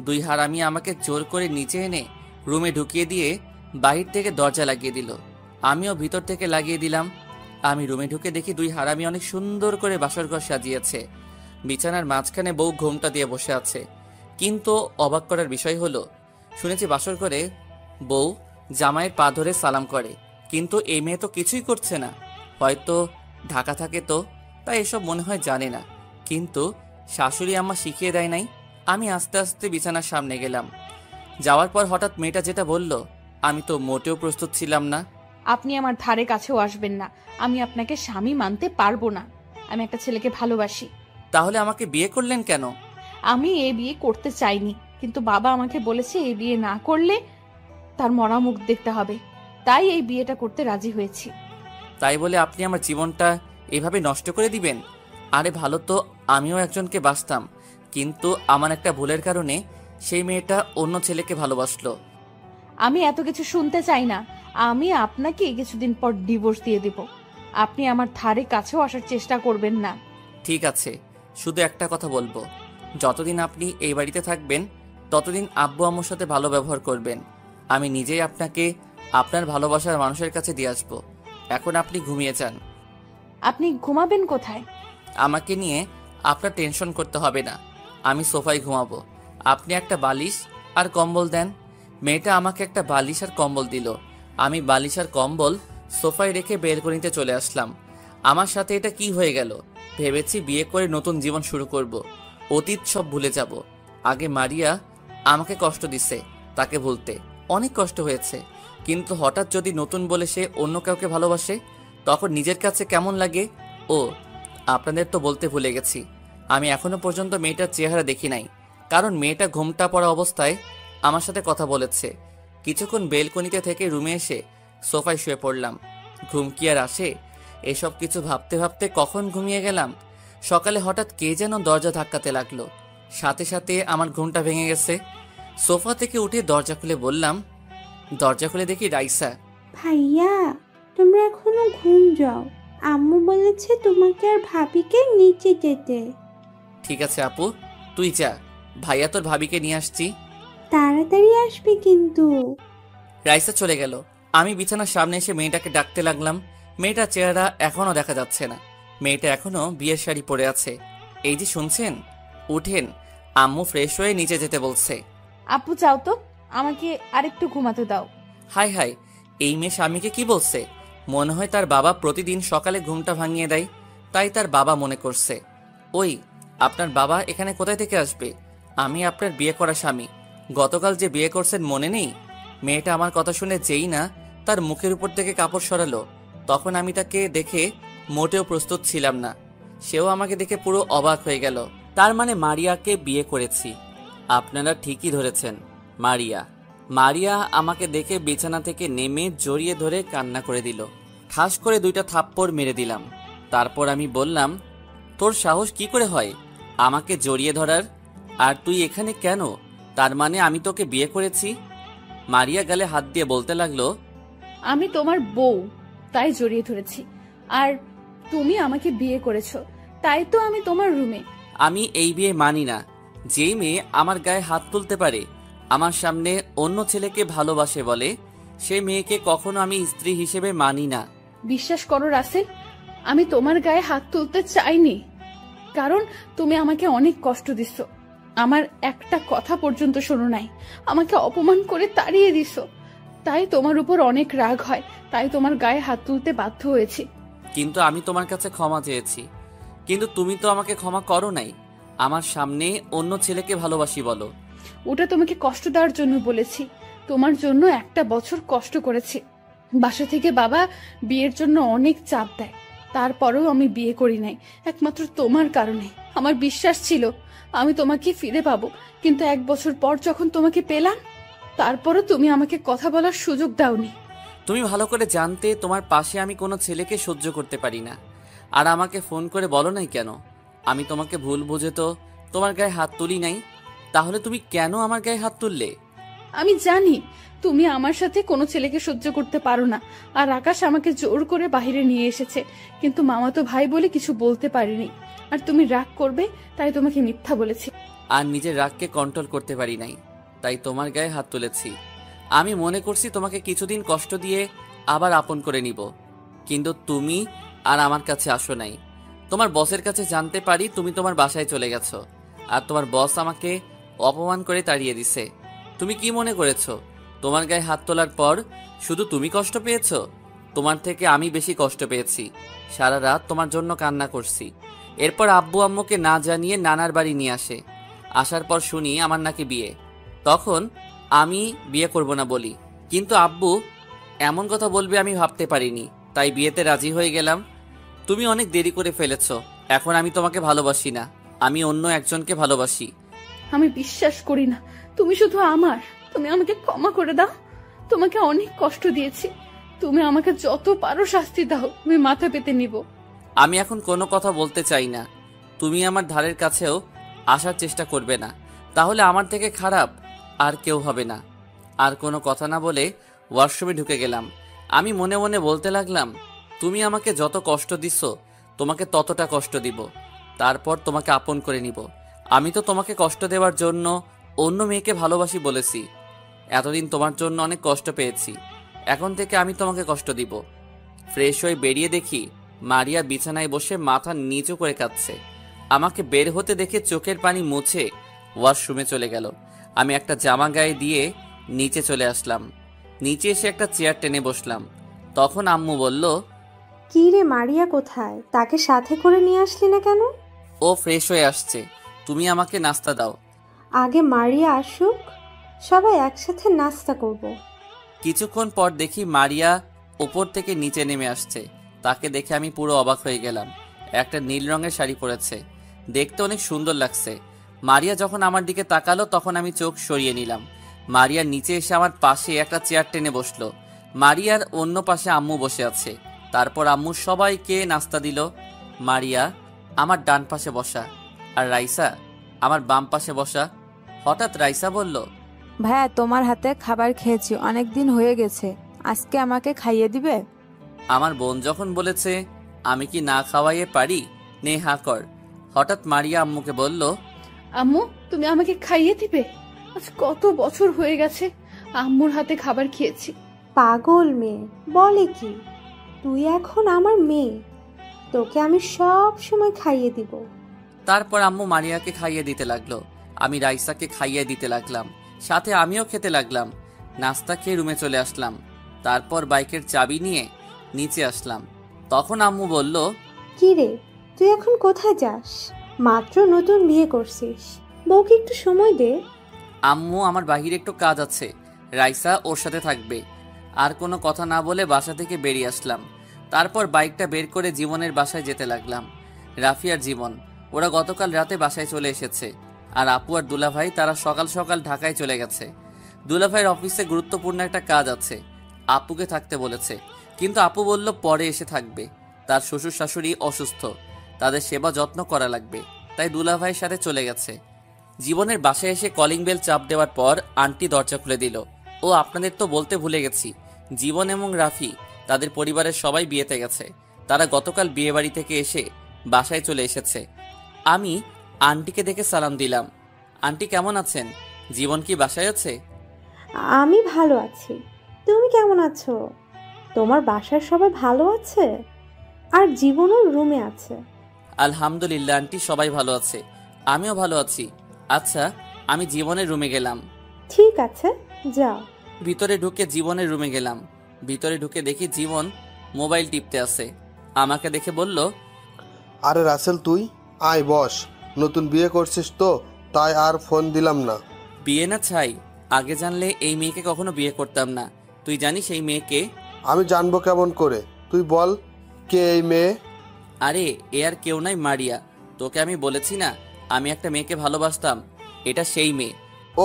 দুই হারামি আমাকে জোর করে নিচে এনে রুমে ঢুকিয়ে দিয়ে বাহির থেকে দরজা লাগিয়ে দিল। আমিও ভিতর থেকে লাগিয়ে দিলাম। আমি রুমে ঢুকে দেখি দুই হারামি অনেক সুন্দর করে বাসরঘর সাজিয়েছে। বিছানার মাঝখানে বউ ঘোমটা দিয়ে বসে আছে। কিন্তু অবাক করার বিষয় হলো, শুনেছি বাসর করে বউ জামাইয়ের পা ধরে সালাম করে, কিন্তু এই মেয়ে তো কিছুই করছে না। হয়তো ঢাকা থাকে তো, তাই এসব মনে হয় জানে না। কিন্তু শাশুড়ি আম্মা শিখিয়ে দেয় নাই। আমি আস্তে আস্তে বিছানার সামনে গেলাম। যাওয়ার পর হঠাৎ মেয়েটা যেটা বলল, আমি তো মোটেও প্রস্তুত ছিলাম না। আপনি আমার ধারে কাছেও আসবেন না, আমি আপনাকে স্বামী মানতে পারবো না। আমি একটা ছেলেকে ভালোবাসি। তাহলে আমাকে বিয়ে করলেন কেন? আমি এই বিয়ে করতে চাইনি, কিন্তু বাবা আমাকে বলেছে এই বিয়ে না করলে তার মরা মুখ দেখতে হবে, তাই এই বিয়েটা করতে রাজি হয়েছি। তাই বলে আপনি আমার জীবনটা এভাবে নষ্ট করে দিবেন? আরে ভালো তো আমিও একজনকে বাসতাম, কিন্তু আমার একটা ভুলের কারণে সেই মেয়েটা অন্য ছেলেকে ভালোবাসলো। আমি এত কিছু শুনতে চাই না। আমি আপনাকে কিছুদিন পর ডিভোর্স দিয়ে দেব। আপনি আমার ধারে কাছেও আসার চেষ্টা করবেন না। ঠিক আছে, শুধু একটা কথা বলবো, যতদিন আপনি এই বাড়িতে থাকবেন ততদিন আব্বু আম্মুর সাথে ভালো ব্যবহার করবেন। আমি নিজেই আপনাকে আপনার ভালোবাসার মানুষের কাছে দিয়ে আসবো। এখন আপনি ঘুমিয়ে যান। আপনি ঘুমাবেন কোথায়? আমাকে নিয়ে আপনার টেনশন করতে হবে না, আমি সোফায় ঘুমাবো। আপনি একটা বালিশ আর কম্বল দেন। মেয়েটা আমাকে একটা বালিশ আর কম্বল দিল। আমি বালিশ আর কম্বল সোফায় রেখে বেলকনিতে চলে আসলাম। আমার সাথে এটা কি হয়ে গেল? ভেবেছি বিয়ে করে নতুন জীবন শুরু করব, অতীত সব ভুলে যাব। আগে মারিয়া আমাকে কষ্ট দিছে, তাকে ভুলতে অনেক কষ্ট হয়েছে। কিন্তু হঠাৎ যদি নতুন বলে সে অন্য কাউকে ভালোবাসে, তখন নিজের কাছে কেমন লাগে। ও, আপনাদের তো বলতে ভুলে গেছি, আমি এখনো পর্যন্ত মেয়েটার চেহারা দেখি নাই, কারণ মেয়েটা ঘুমটা পড়া অবস্থায় আমার সাথে কথা বলেছে। কিছুক্ষণ বেলকনিতে থেকে রুমে এসে সোফায় শুয়ে পড়লাম। ঘুম কি আর আসে? এসব কিছু ভাবতে ভাবতে কখন ঘুমিয়ে গেলাম। সকালে হঠাৎ কে যেন দরজা ধাক্কাতে লাগলো, সাথে সাথে আমার ঘুমটা ভেঙে গেছে। সোফা থেকে উঠে দরজা খুলে বললাম, দরজা খুলে দেখি রাইসা। ভাইয়া, তোমরা এখনো ঘুম যাও। আম্মু বলেছে তোমাকে আর ভাবিকে নিচে যেতে। ঠিক আছে আপু, তুই যা, ভাইয়া তোর ভাবিকে নিয়ে আসছি। তাড়াতাড়ি আসবে কিন্তু। রাইসা চলে গেল। আমি বিছানার সামনে এসে মেয়েটাকে ডাকতে লাগলাম। মেয়েটার চেহারা এখনো দেখা যাচ্ছে না। মেয়েটা এখনো বিয়ের শাড়ি পরে আছে। এই যে শুনছেন, উঠেন, আম্মু ফ্রেশ হয়ে নিচে যেতে বলছে। আপু চাও তো, আমাকে আরেকটু ঘুমাতে দাও। হাই হাই, এই মেয়ে স্বামীকে কি বলছে? মনে হয় তার বাবা প্রতিদিন সকালে ঘুমটা ভাঙিয়ে দেয়, তাই তার বাবা মনে করছে। ওই, আপনার বাবা এখানে কোথায় থেকে আসবে? আমি আপনার বিয়ে করা স্বামী। গতকাল যে বিয়ে করছেন মনে নেই? মেয়েটা আমার কথা শুনে যেই না তার মুখের উপর থেকে কাপড় সরালো, তখন আমি তাকে দেখে মোটেও প্রস্তুত ছিলাম না। সেও আমাকে দেখে পুরো অবাক হয়ে গেল। তার মানে মারিয়াকে বিয়ে করেছি। আপনারা ঠিকই ধরেছেন, মারিয়া। মারিয়া আমাকে দেখে বিছানা থেকে নেমে জড়িয়ে ধরে কান্না করে দিল। ঠাস করে 2টা থাপ্পড় মেরে দিলাম। তারপর আমি বললাম, তোর সাহস কি করে হয় আমাকে জড়িয়ে ধরার? আর তুই এখানে কেন? তার মানে আমি তোকে বিয়ে করেছি? মারিয়া গালে হাত দিয়ে বলতে লাগলো, আমি তোমার বউ, তাই জড়িয়ে ধরেছি। আর তুমি আমাকে বিয়ে করেছো, তাই তো আমি তোমার রুমে। আমি এই বিয়ে মানি না। যেই মেয়ে আমার গায়ে হাত তুলতে পারে, আমার সামনে অন্য ছেলেকে ভালোবাসে বলে, সে মেয়েকে কখনো আমি স্ত্রী হিসেবে মানি না। বিশ্বাস করো রাসেল, আমি তোমার গায়ে হাত তুলতে চাইনি, কারণ তুমি আমাকে অনেক কষ্ট দিছো। আমার একটা কথা পর্যন্ত শোনো নাই, আমাকে অপমান করে তাড়িয়ে দিছো। তাই তোমার উপর অনেক রাগ হয়, তাই তোমার গায়ে হাত তুলতে বাধ্য হয়েছি। কিন্তু আমি তোমার কাছে ক্ষমা চেয়েছি, কিন্তু তুমি তো আমাকে ক্ষমা করো নাই। আমার সামনে অন্য ছেলেকে ভালোবাসি বলো। ওটা তোমাকে কষ্ট দেওয়ার জন্য বলেছি। তোমার জন্য 1 বছর কষ্ট করেছি। বাসা থেকে বাবা বিয়ের জন্য অনেক চাপ দেয়, তারপরেও আমি বিয়ে করি নাই, একমাত্র তোমার কারণে। আমার বিশ্বাস ছিল আমি তোমাকে ফিরে পাবো, কিন্তু 1 বছর পর যখন তোমাকে পেলাম, তারপরও তুমি আমাকে কথা বলার সুযোগ দাওনি। তুমি ভালো করে জানতে তোমার পাশে আমি কোনো ছেলেকে সহ্য করতে পারি না। আর আমাকে ফোন করে বলো নাই কেন? আমি তোমাকে ভুল বুঝে তো তোমার গায়ে হাত তুলি নাই। তাহলে তুমি কেন আমার গায়ে হাত তুললে? আমি জানি তুমি আমার সাথে কোনো ছেলেকে সহ্য করতে পারো না, আর আকাশ আমাকে জোর করে বাইরে নিয়ে এসেছে, কিন্তু মামাতো ভাই বলে কিছু বলতে পারিনি। আর তুমি রাগ করবে তাই তোমাকে মিথ্যা বলেছি। আর নিজের রাগকে কন্ট্রোল করতে পারি নাই, তাই তোমার গায়ে হাত তুলেছি। আমি মনে করছি তোমাকে কিছুদিন কষ্ট দিয়ে আবার আপন করে নিব, কিন্তু তুমি আর আমার কাছে আসো নাই। তোমার বসের কাছে জানতে পারি তুমি তোমার বাসায় চলে গেছো, আর তোমার বস আমাকে অপমান করে তাড়িয়ে দিছে। তুমি কি মনে করেছো তোমার গায়ে হাত তোলার পর শুধু তুমি কষ্ট পেয়েছো? তোমার থেকে আমি বেশি কষ্ট পেয়েছি। সারা রাত তোমার জন্য কান্না করছি। এরপর আব্বু আম্মুকে না জানিয়ে নানার বাড়ি নিয়ে আসে। আসার পর শুনি আমার নাকি বিয়ে। তখন আমি বিয়ে করব না বলি, কিন্তু আব্বু এমন কথা বলবে আমি ভাবতে পারিনি, তাই বিয়েতে রাজি হয়ে গেলাম। তুমি অনেক দেরি করে ফেলেছো। এখন আমি তোমাকে ভালোবাসি না, আমি অন্য একজনকে ভালোবাসি। আমি বিশ্বাস করি না তুমি শুধু আমার। তুমি আমাকে ক্ষমা করে দাও, তোমাকে অনেক কষ্ট দিয়েছি। তুমি আমাকে যত পারো শাস্তি দাও, আমি মাথা পেতে নিব। আমি এখন কোনো কথা বলতে চাই না। তুমি আমার ধারের কাছেও আসার চেষ্টা করবে না, তাহলে আমার থেকে খারাপ আর কেউ হবে না। আর কোনো কথা না বলে ওয়াশরুমে ঢুকে গেলাম। আমি মনে মনে বলতে লাগলাম, তুমি আমাকে যত কষ্ট দিচ্ছ তোমাকে ততটা কষ্ট দিব, তারপর তোমাকে আপন করে নিব। আমি তো তোমাকে কষ্ট দেওয়ার জন্য অন্য মেয়েকে ভালোবাসি বলেছি। এতদিন তোমার জন্য অনেক কষ্ট পেয়েছি, এখন থেকে আমি তোমাকে কষ্ট দিব। ফ্রেশ হয়ে বেরিয়ে দেখি মারিয়া বিছানায় বসে মাথা নিচু করে কাঁদছে। আমাকে বের হতে দেখে চোখের পানি মুছে ওয়াশরুমে চলে গেল। আমি একটা জামা গায়ে দিয়ে নিচে চলে আসলাম। নিচে এসে একটা চেয়ার টেনে বসলাম। তখন আম্মু বলল, কি রে, মারিয়া কোথায়? তাকে সাথে করে নিয়ে আসলি না কেন? ও ফ্রেশ হয়ে আসছে, তুমি আমাকে নাস্তা দাও। আগে মারিয়া আসুক, সবাই একসাথে নাস্তা করব। কিছুক্ষণ পর দেখি মারিয়া উপর থেকে নিচে নেমে আসছে। তাকে দেখে আমি পুরো অবাক হয়ে গেলাম। একটা নীল রঙের শাড়ি পরেছে, দেখতে অনেক সুন্দর লাগছে। মারিয়া যখন আমার দিকে তাকালো তখন আমি চোখ সরিয়ে নিলাম। মারিয়া নিচে এসে আমার পাশে একটা চেয়ার টেনে বসলো। মারিয়ার অন্য পাশে আম্মু বসে আছে। তারপর আম্মু সবাইকে নাস্তা দিল। মারিয়া আমার ডান পাশে বসা, আর রাইসা আমার বাম পাশে বসা। হঠাৎ রাইসা বলল, ভাইয়া তোমার হাতে খাবার খেয়েছি, অনেক দিন হয়ে গেছে, আজকে আমাকে খাইয়ে দিবে? আমার বোন যখন বলেছে আমি কি না খাওয়াইয়ে পারি, নে হা কর। হঠাৎ মারিয়া আম্মুকে বলল, আম্মু তুমি আমাকে খাইয়ে দিবে? আজ কত বছর হয়ে গেছে আম্মুর হাতে খাবার খেয়েছি। পাগল মেয়ে, বলে কি? তুই এখন আমার মেয়ে, তোকে আমি সব সময় খাইয়ে দিব। তারপর আম্মু মারিয়াকে খাইয়ে দিতে লাগলো, আমি রাইসাকে খাইয়ে দিতে লাগলাম, সাথে আমিও খেতে লাগলাম। নাস্তা খেয়ে রুমে চলে আসলাম। তারপর বাইকের চাবি নিয়ে নিচে আসলাম। তখন আম্মু বলল, কি রে, তুই এখন কোথায় যাস? মাত্র নতুন বিয়ে করছিস, বউকে একটু সময় দে। আম্মু, আমার বাহিরে একটু কাজ আছে, রাইসা ওর সাথে থাকবে। আর কোনো কথা না বলে বাসা থেকে বেরিয়ে আসলাম। তারপর বাইকটা বের করে জীবনের বাসায় যেতে লাগলাম। রাফি আর জীবন ওরা গতকাল রাতে বাসায় চলে এসেছে। আর আপু আর দুলাভাই তারা সকাল সকাল ঢাকায় চলে গেছে। দুলাভাইয়ের অফিসে গুরুত্বপূর্ণ একটা কাজ আছে, আপুকে থাকতে বলেছে, কিন্তু আপু বলল পরে এসে থাকবে। তার শ্বশুর শাশুড়ি অসুস্থ, তাদের সেবা যত্ন করা লাগবে, তাই দুলাভাইয়ের সাথে চলে গেছে। জীবনের বাসায় এসে কলিং বেল চাপ দেওয়ার পর আন্টি দরজা খুলে দিল। ও আপনাদের তো বলতে ভুলে গেছি, জীবন এবং রাফি তাদের পরিবারের সবাই বিয়েতে গেছে। তারা গতকাল বিয়ে বাড়ি থেকে এসে বাসায় চলে এসেছে। আমি আন্টিকে দেখে সালাম দিলাম। আন্টি কেমন আছেন? জীবন কি বাসায় আছে? আমি ভালো আছি, তুমি কেমন আছো? তোমার বাসার সবাই ভালো আছে? আর জীবনও রুমে আছে। আলহামদুলিল্লাহ আন্টি, সবাই ভালো আছে, আমিও ভালো আছি। আচ্ছা, আমি জীবনের রুমে গেলাম। ঠিক আছে, যাও। ভিতরে ঢুকে জীবনের রুমে গেলাম। ভিতরে ঢুকে দেখি জীবন মোবাইল টিপতে আছে। আমাকে দেখে বলল, আরে রাসেল, তুই আয় বস। নতুন বিয়ে করছিস তো, তাই আর ফোন দিলাম না। বিয়ে না ছাই, আগে জানলে এই মেয়েকে কখনো বিয়ে করতাম না। তুই জানিস এই মেয়েকে? আমি জানবো কেমন করে? তুই বল, কে এই মেয়ে? আরে এ আর কেউ নাই, মারিয়া। তোকে আমি বলেছি না আমি একটা মেয়েকে ভালোবাসতাম, এটা সেই মেয়ে।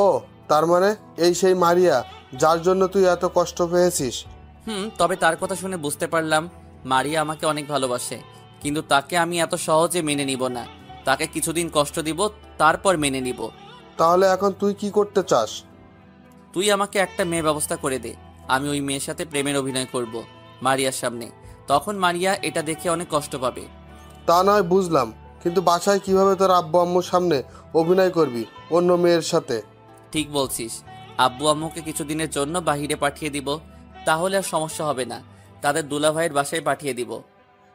ও, তার মানে এই সেই মারিয়া যার জন্য তুই এত কষ্ট পেয়েছিস? তবে তার কথা শুনে বুঝতে পারলাম মারিয়া আমাকে অনেক ভালোবাসে, কিন্তু তাকে আমি এত সহজে মেনে নিব না। তাকে কিছুদিন কষ্ট দিব, তারপর মেনে নিব। তাহলে এখন তুই কি করতে চাস? তুই আমাকে একটা মেয়ে ব্যবস্থা করে দে, আমি ওই মেয়ের সাথে প্রেমের অভিনয় করব মারিয়ার সামনে। তখন মারিয়া এটা দেখে অনেক কষ্ট পাবে। তা নয় বুঝলাম, কিন্তু বাসায় কিভাবে তোর আব্বু আম্মুর সামনে অভিনয় করবি অন্য মেয়ের সাথে? ঠিক বলছিস, আব্বু আম্মুকে কিছুদিনের জন্য বাহিরে পাঠিয়ে দিব, তাহলে আর সমস্যা হবে না। তাদের দুলাভাইয়ের বাসায় পাঠিয়ে দিব।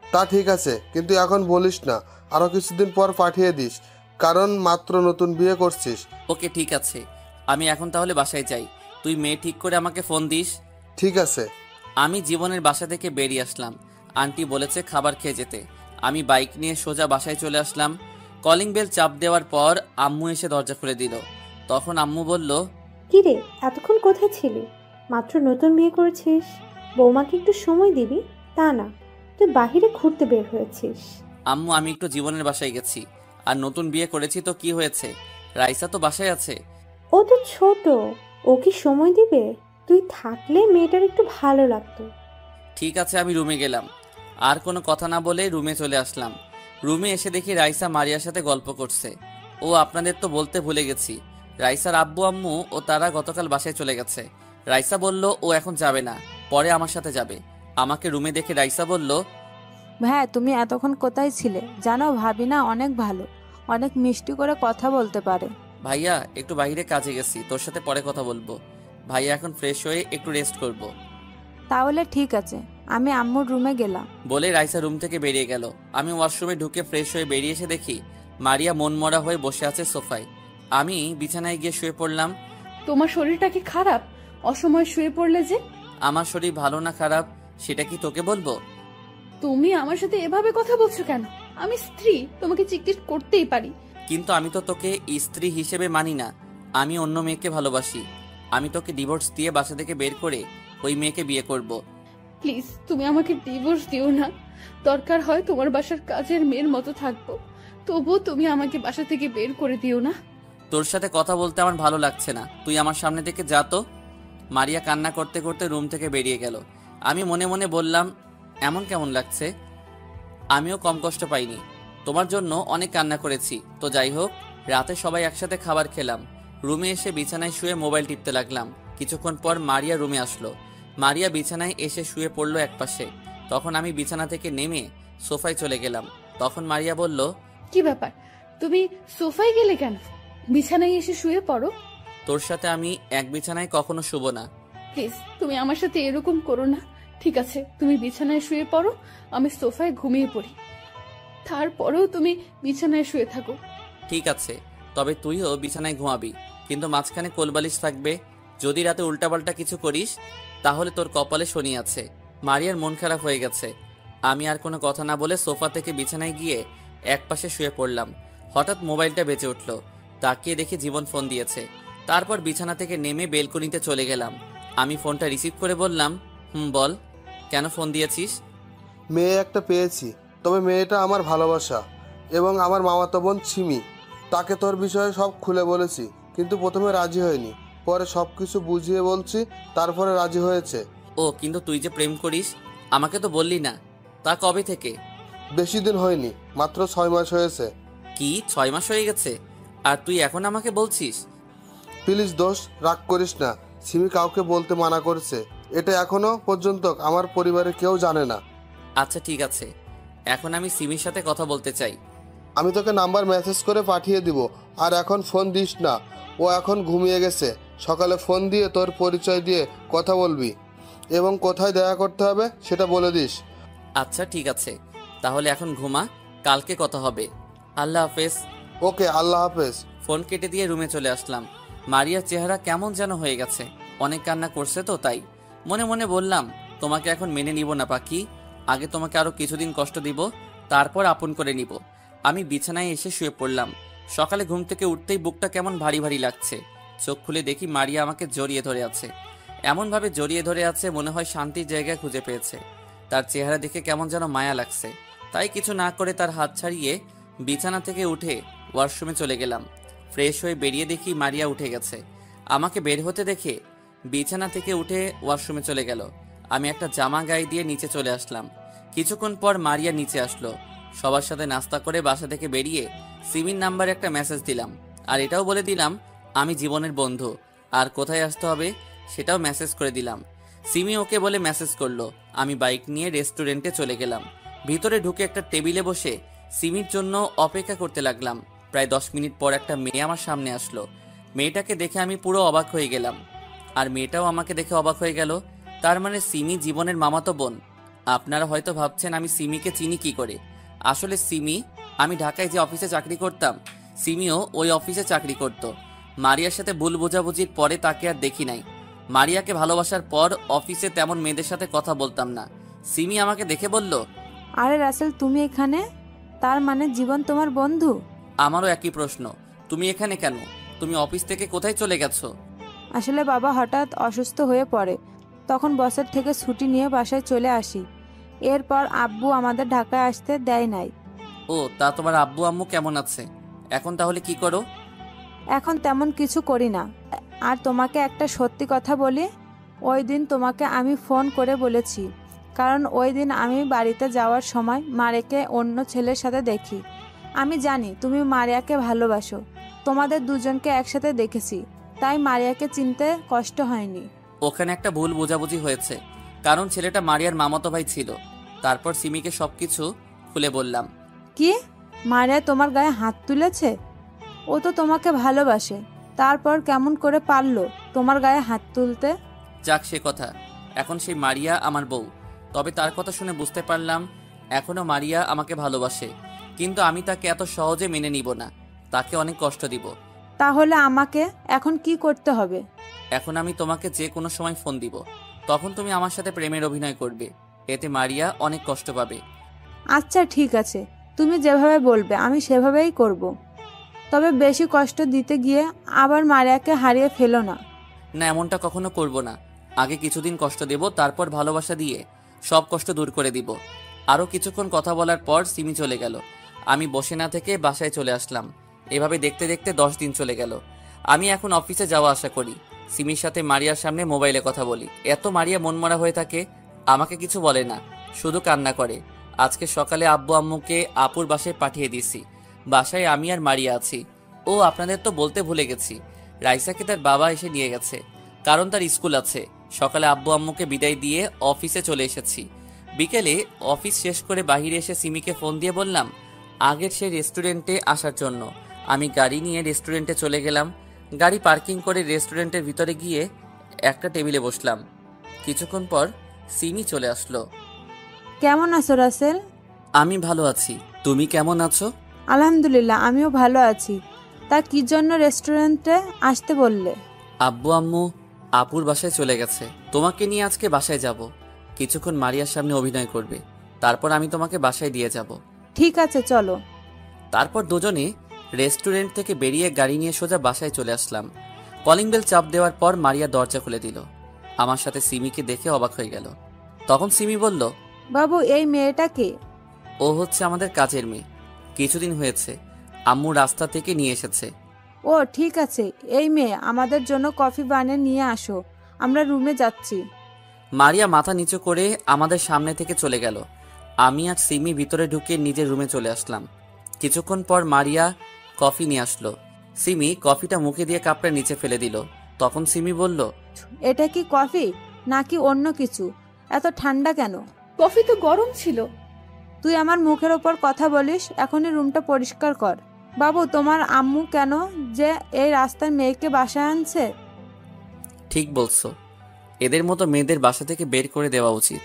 তা ঠিক আছে, কিন্তু এখন বলিস না, আরো কিছুদিন পর পাঠিয়ে দিস, কারণ মাত্র নতুন বিয়ে করছিস। ওকে ঠিক আছে, আমি এখন তাহলে বাসায় যাই। তুই মেয়ে ঠিক করে আমাকে ফোন দিস। ঠিক আছে। আমি জীবনের বাসা থেকে বেরিয়ে আসলাম। আন্টি বলেছে খাবার খেয়ে যেতে। আমি বাইক নিয়ে সোজা বাসায় চলে আসলাম। কলিং বেল চাপ দেওয়ার পর আম্মু এসে দরজা খুলে দিল। তখন আম্মু বলল, কি রে, এতক্ষণ কোথায় ছিলি? মাত্র নতুন বিয়ে করেছিস, বৌমাকে একটু সময় দিবি। তা না, তুই বাহিরে ঘুরতে বের হয়েছিস। আম্মু আমি একটু জীবনের বাসায় গেছি। আর নতুন বিয়ে করেছি তো কি হয়েছে, রাইসা তো বাসায় আছে। ও তো ছোট, ও কি সময় দিবে? তুই থাকলে মেয়েটার একটু ভালো লাগতো। ঠিক আছে, আমি রুমে গেলাম। আর কোনো কথা না বলে রুমে চলে আসলাম। রুমে এসে দেখি রাইসা মারিয়ার সাথে গল্প করছে। ও আপনাদের তো বলতে ভুলে গেছি, রাইসার আব্বু আম্মু ও তারা গতকাল বাসায় চলে গেছে। রাইসা বলল ও এখন যাবে না, পরে আমার সাথে যাবে। আমাকে রুমে দেখে রাইসা বলল, ভাইয়া তুমি এতক্ষণ কোথায় ছিলে? জানো ভাবি না অনেক ভালো, অনেক মিষ্টি করে কথা বলতে পারে। ভাইয়া একটু বাইরে কাজে গেছি, তোর সাথে পরে কথা বলবো। ভাইয়া এখন ফ্রেশ হয়ে একটু রেস্ট করব। তাহলে ঠিক আছে, আমি আম্মুর রুমে গেলাম। বলে রাইসা রুম থেকে বেরিয়ে গেল। আমি ওয়াশরুমে ঢুকে ফ্রেশ হয়ে বেরিয়ে এসে দেখি মারিয়া মনমরা হয়ে বসে আছে সোফায়। আমি বিছানায় গিয়ে শুয়ে পড়লাম। তোমার শরীরটা কি খারাপ? অসময়ে শুয়ে পড়লে যে? আমার শরীর ভালো না খারাপ সেটা কি তোকে বলবো? তুমি আমার সাথে এভাবে কথা বলছো কেন? আমি স্ত্রী, তোমাকে জিজ্ঞেস করতেই পারি। কিন্তু আমি তো তোকে স্ত্রী হিসেবে মানি না, আমি অন্য মেয়েকে ভালোবাসি। আমি তোকে ডিভোর্স দিয়ে বাসা থেকে বের করে ওই মেয়েকে বিয়ে করব। প্লিজ তুমি আমাকে ডিভোর্স দিও না। দরকার হয় তোমার বাসার কাজের মেয়ের মতো থাকবো, তবুও তুমি আমাকে বাসা থেকে বের করে দিও না। তোর সাথে কথা বলতে আমার ভালো লাগছে না, তুই আমার সামনে থেকে যা তো। মারিয়া কান্না করতে করতে রুম থেকে বেরিয়ে গেল। আমি মনে মনে বললাম, এমন কেমন লাগছে? আমিও কম কষ্ট পাইনি, তোমার জন্য অনেক কান্না করেছি। তো যাই হোক, রাতে সবাই একসাথে খাবার খেলাম। রুমে এসে বিছানায় শুয়ে মোবাইল টিপতে লাগলাম। কিছুক্ষণ পর মারিয়া রুমে আসলো। মারিয়া বিছানায় এসে শুয়ে পড়লো একপাশে। তখন আমি বিছানা থেকে নেমে সোফায় চলে গেলাম। তখন মারিয়া বলল, কি ব্যাপার, তুমি সোফায় গেলে কেন? বিছানায় এসে শুয়ে পড়ো। তোর সাথে আমি এক বিছানায় কখনো শুব না। প্লিজ তুমি আমার সাথে এরকম করো না। ঠিক আছে, তুমি বিছানায় শুয়ে পড়ো, আমি সোফায় ঘুমিয়ে পড়ি। তারপরেও তুমি বিছানায় শুয়ে থাকো। ঠিক আছে, তবে তুইও বিছানায় ঘুমাবি, কিন্তু মাঝখানে কোলবালিশ থাকবে। যদি রাতে উল্টাপাল্টা কিছু করিস তাহলে তোর কপালে শনি আছে। মারিয়ার মন খারাপ হয়ে গেছে। আমি আর কোনো কথা না বলে সোফা থেকে বিছানায় গিয়ে একপাশে শুয়ে পড়লাম। হঠাৎ মোবাইলটা বেজে উঠল। তাকিয়ে দেখি জীবন ফোন দিয়েছে। তারপর বিছানা থেকে নেমে বেলকনিতে চলে গেলাম। আমি ফোনটা রিসিভ করে বললাম, বল, কেন ফোন দিয়েছিস? মেয়ে একটা পেয়েছি, তবে মেয়েটা আমার ভালোবাসা এবং আমার মামাতো বোন সিমি। তাকে তোর বিষয়ে সব খুলে বলেছি, কিন্তু প্রথমে রাজি হয়নি। পরে সব কিছু বুঝিয়ে বলছি, তারপরে রাজি হয়েছে। ও, কিন্তু তুই যে প্রেম করিস আমাকে তো বললি না। তা কবে থেকে? বেশি দিন হয়নি, মাত্র 6 মাস হয়েছে। কি 6 মাস হয়ে গেছে আর তুই এখন আমাকে বলছিস? প্লিজ দোষ, রাগ করিস না। সিমি কাউকে বলতে মানা করেছে। এটা এখনো পর্যন্ত আমার পরিবারের কেউ জানে না। আচ্ছা ঠিক আছে, এখন আমি সিমির সাথে কথা বলতে চাই। আমি তোকে নাম্বার মেসেজ করে পাঠিয়ে দিব, আর এখন ফোন দিস না। ও এখন ঘুমিয়ে গেছে। সকালে ফোন দিয়ে তোর পরিচয় দিয়ে কথা বলবি এবং কোথায় দেখা করতে হবে সেটা বলে দিস। আচ্ছা ঠিক আছে, তাহলে এখন ঘুমা, কালকে কথা হবে। আল্লাহ হাফেজ। ওকে, আল্লাহ হাফেজ। ফোন কেটে দিয়ে রুমে চলে আসলাম। মারিয়ার চেহারা কেমন যেন হয়ে গেছে। অনেক কান্না করছে তো তাই। মনে মনে বললাম, তোমাকে এখন মেনে নিব না পাখি। আগে তোমাকে আরো কিছুদিন কষ্ট দিব, তারপর আপন করে নিব। আমি বিছানায় এসে শুয়ে পড়লাম। সকালে ঘুম থেকে উঠতেই বুকটা কেমন ভারী ভারী লাগছে। চোখ খুলে দেখি মারিয়া আমাকে জড়িয়ে ধরে আছে। এমনভাবে জড়িয়ে ধরে আছে মনে হয় শান্তির জায়গা খুঁজে পেয়েছে। তার চেহারা দেখে কেমন যেন মায়া লাগছে। তাই কিছু না করে তার হাত ছাড়িয়ে বিছানা থেকে উঠে ওয়াশরুমে চলে গেলাম। ফ্রেশ হয়ে বেরিয়ে দেখি মারিয়া উঠে গেছে। আমাকে বের হতে দেখে বিছানা থেকে উঠে ওয়াশরুমে চলে গেল। আমি একটা জামা গায়ে দিয়ে নিচে চলে আসলাম। কিছুক্ষণ পর মারিয়া নিচে আসলো। সবার সাথে নাস্তা করে বাসা থেকে বেরিয়ে সিমির নাম্বারে একটা মেসেজ দিলাম, আর এটাও বলে দিলাম আমি জীবনের বন্ধু, আর কোথায় আসতে হবে সেটাও মেসেজ করে দিলাম। সিমি ওকে বলে মেসেজ করলো। আমি বাইক নিয়ে রেস্টুরেন্টে চলে গেলাম। ভিতরে ঢুকে একটা টেবিলে বসে সিমির জন্য অপেক্ষা করতে লাগলাম। প্রায় 10 মিনিট পর একটা মেয়ে আমার সামনে আসলো। মেয়েটাকে দেখে আমি পুরো অবাক হয়ে গেলাম, আর মেয়েটাও আমাকে দেখে অবাক হয়ে গেল। তার মানে সিমি জীবনের মামাতো বোন। আপনারা হয়তো ভাবছেন আমি সিমিকে চিনি কি করে। আসলে সিমি, আমি ঢাকায় যে অফিসে চাকরি করতাম, সিমিও ওই অফিসে চাকরি করত। মারিয়ার সাথে ভুল বোঝাবুঝির পরে তাকে আর দেখি নাই। মারিয়াকে ভালোবাসার পর অফিসে তেমন মেয়েদের সাথে কথা বলতাম না। সিমি আমাকে দেখে বলল, আরে রাসেল, তুমি এখানে? তার মানে জীবন তোমার বন্ধু? আমারও একই প্রশ্ন, তুমি এখানে কেন? তুমি অফিস থেকে কোথায় চলে গেছো? আসলে বাবা হঠাৎ অসুস্থ হয়ে পড়ে, তখন বসের থেকে ছুটি নিয়ে বাসায় চলে আসি। এরপর আব্বু আমাদের ঢাকায় আসতে দেয় নাই। ও, তা তোমার আব্বু আম্মু কেমন আছে? এখন তাহলে কি করো? এখন তেমন কিছু করি না। আর তোমাকে একটা সত্যি কথা বলি, ওই দিন তোমাকে আমি ফোন করে বলেছি, কারণ ওই দিন আমি বাড়িতে যাওয়ার সময় মারিয়াকে অন্য ছেলের সাথে দেখি। আমি জানি তুমি মারিয়াকে ভালোবাসো, তোমাদের দুজনকে একসাথে দেখেছি, তাই মারিয়াকে চিনতে কষ্ট হয়নি। ওখানে একটা ভুল বোঝাবুঝি হয়েছে, কারণ ছেলেটা মারিয়ার মামাতো ভাই ছিল। তারপর সিমিকে সবকিছু খুলে বললাম। কি? মারিয়া তোমার গায়ে হাত তুলেছে? ও তো তোমাকে ভালোবাসে, তারপর কেমন করে পারলো তোমার গায়ে হাত তুলতে? যাক সে কথা, এখন সেই মারিয়া আমার বউ। তবে তার কথা শুনে বুঝতে পারলাম এখনো মারিয়া আমাকে ভালোবাসে, কিন্তু আমি তাকে এত সহজে মেনে নিব না। তাকে অনেক কষ্ট দিব। তাহলে আমাকে এখন কি করতে হবে? এখন আমি তোমাকে যে কোনো সময় ফোন দিব, তখন তুমি আমার সাথে প্রেমের অভিনয় করবে। এতে মারিয়া অনেক কষ্ট পাবে। আচ্ছা ঠিক আছে, তুমি যেভাবে বলবে আমি সেভাবেই করব। তবে বেশি কষ্ট দিতে গিয়ে আবার মারিয়াকে হারিয়ে ফেলো না। না, এমনটা কখনো করব না। আগে কিছুদিন কষ্ট দেব, তারপর ভালোবাসা দিয়ে সব কষ্ট দূর করে দিব। আরও কিছুক্ষণ কথা বলার পর সিমি চলে গেল। আমি বসে না থেকে বাসায় চলে আসলাম। এভাবে দেখতে দেখতে 10 দিন চলে গেল। আমি এখন অফিসে যাওয়া আসা করি। সিমির সাথে মারিয়ার সামনে মোবাইলে কথা বলি। এত মারিয়া মনমরা হয়ে থাকে, আমাকে কিছু বলে না, শুধু কান্না করে। আজকে সকালে আব্বু আম্মুকে আপুর বাসায় পাঠিয়ে দিছি। বাসায় আমি আর মারিয়া আছি। ও, আপনাদের তো বলতে ভুলে গেছি, রাইসাকে তার বাবা এসে নিয়ে গেছে, কারণ তার স্কুল আছে। সকালে আব্বু আম্মুকে বিদায় দিয়ে অফিসে চলে এসেছি। বিকেলে অফিস শেষ করে বাইরে এসে সিমিকে ফোন দিয়ে বললাম আগের সেই রেস্টুরেন্টে আসার জন্য। আমি গাড়ি নিয়ে রেস্টুরেন্টে চলে গেলাম। গাড়ি পার্কিং করে রেস্টুরেন্টের ভিতরে গিয়ে একটা টেবিলে বসলাম। কিছুক্ষণ পর সিমি চলে আসলো। কেমন আছো রাসেল? আমি ভালো আছি, তুমি কেমন আছো? আলহামদুলিল্লাহ, আমিও ভালো আছি। তা কি জন্য রেস্টুরেন্টে আসতে বললে? আব্বু আম্মু আপুর বাসায় চলে গেছে, তোমাকে নিয়ে আজকে বাসায় যাব। কিছুক্ষণ মারিয়ার সামনে অভিনয় করবে, তারপর আমি তোমাকে বাসায় দিয়ে যাব। ঠিক আছে, চলো। তারপর দুজনে রেস্টুরেন্ট থেকে বেরিয়ে গাড়ি নিয়ে সোজা বাসায় চলে আসলাম। কলিং বেল চাপ দেওয়ার পর মারিয়া দরজা খুলে দিল। আমার সাথে সিমিকে দেখে অবাক হয়ে গেল। তখন সিমি বলল, বাবু, এই মেয়েটা কে? ও হচ্ছে আমাদের কাজের মেয়ে, কিছুদিন হয়েছে আম্মু রাস্তা থেকে নিয়ে এসেছে। ও ঠিক আছে, এই মেয়ে আমাদের জন্য কফি বানিয়ে নিয়ে আসো, আমরা রুমে যাচ্ছি। মারিয়া মাথা নিচু করে আমাদের সামনে থেকে চলে গেল। আমি আর সিমি ভিতরে ঢুকে নিজের রুমে চলে আসলাম। কিছুক্ষণ পর মারিয়া কফি নিয়ে আসলো। সিমি কফিটা মুখে দিয়ে কাপটা নিচে ফেলে দিল। তখন সিমি বলল, এটা কি কফি নাকি অন্য কিছু? এত ঠান্ডা কেন? কফি তো গরম ছিল। তুই আমার মুখের ওপর কথা বলিস? এখনই রুমটা পরিষ্কার কর। বাবু, তোমার আম্মু কেন যে এই রাস্তায় মেয়েকে বাসায় আনছে? ঠিক বলছো, এদের মতো মেয়েদের বাসা থেকে বের করে দেওয়া উচিত।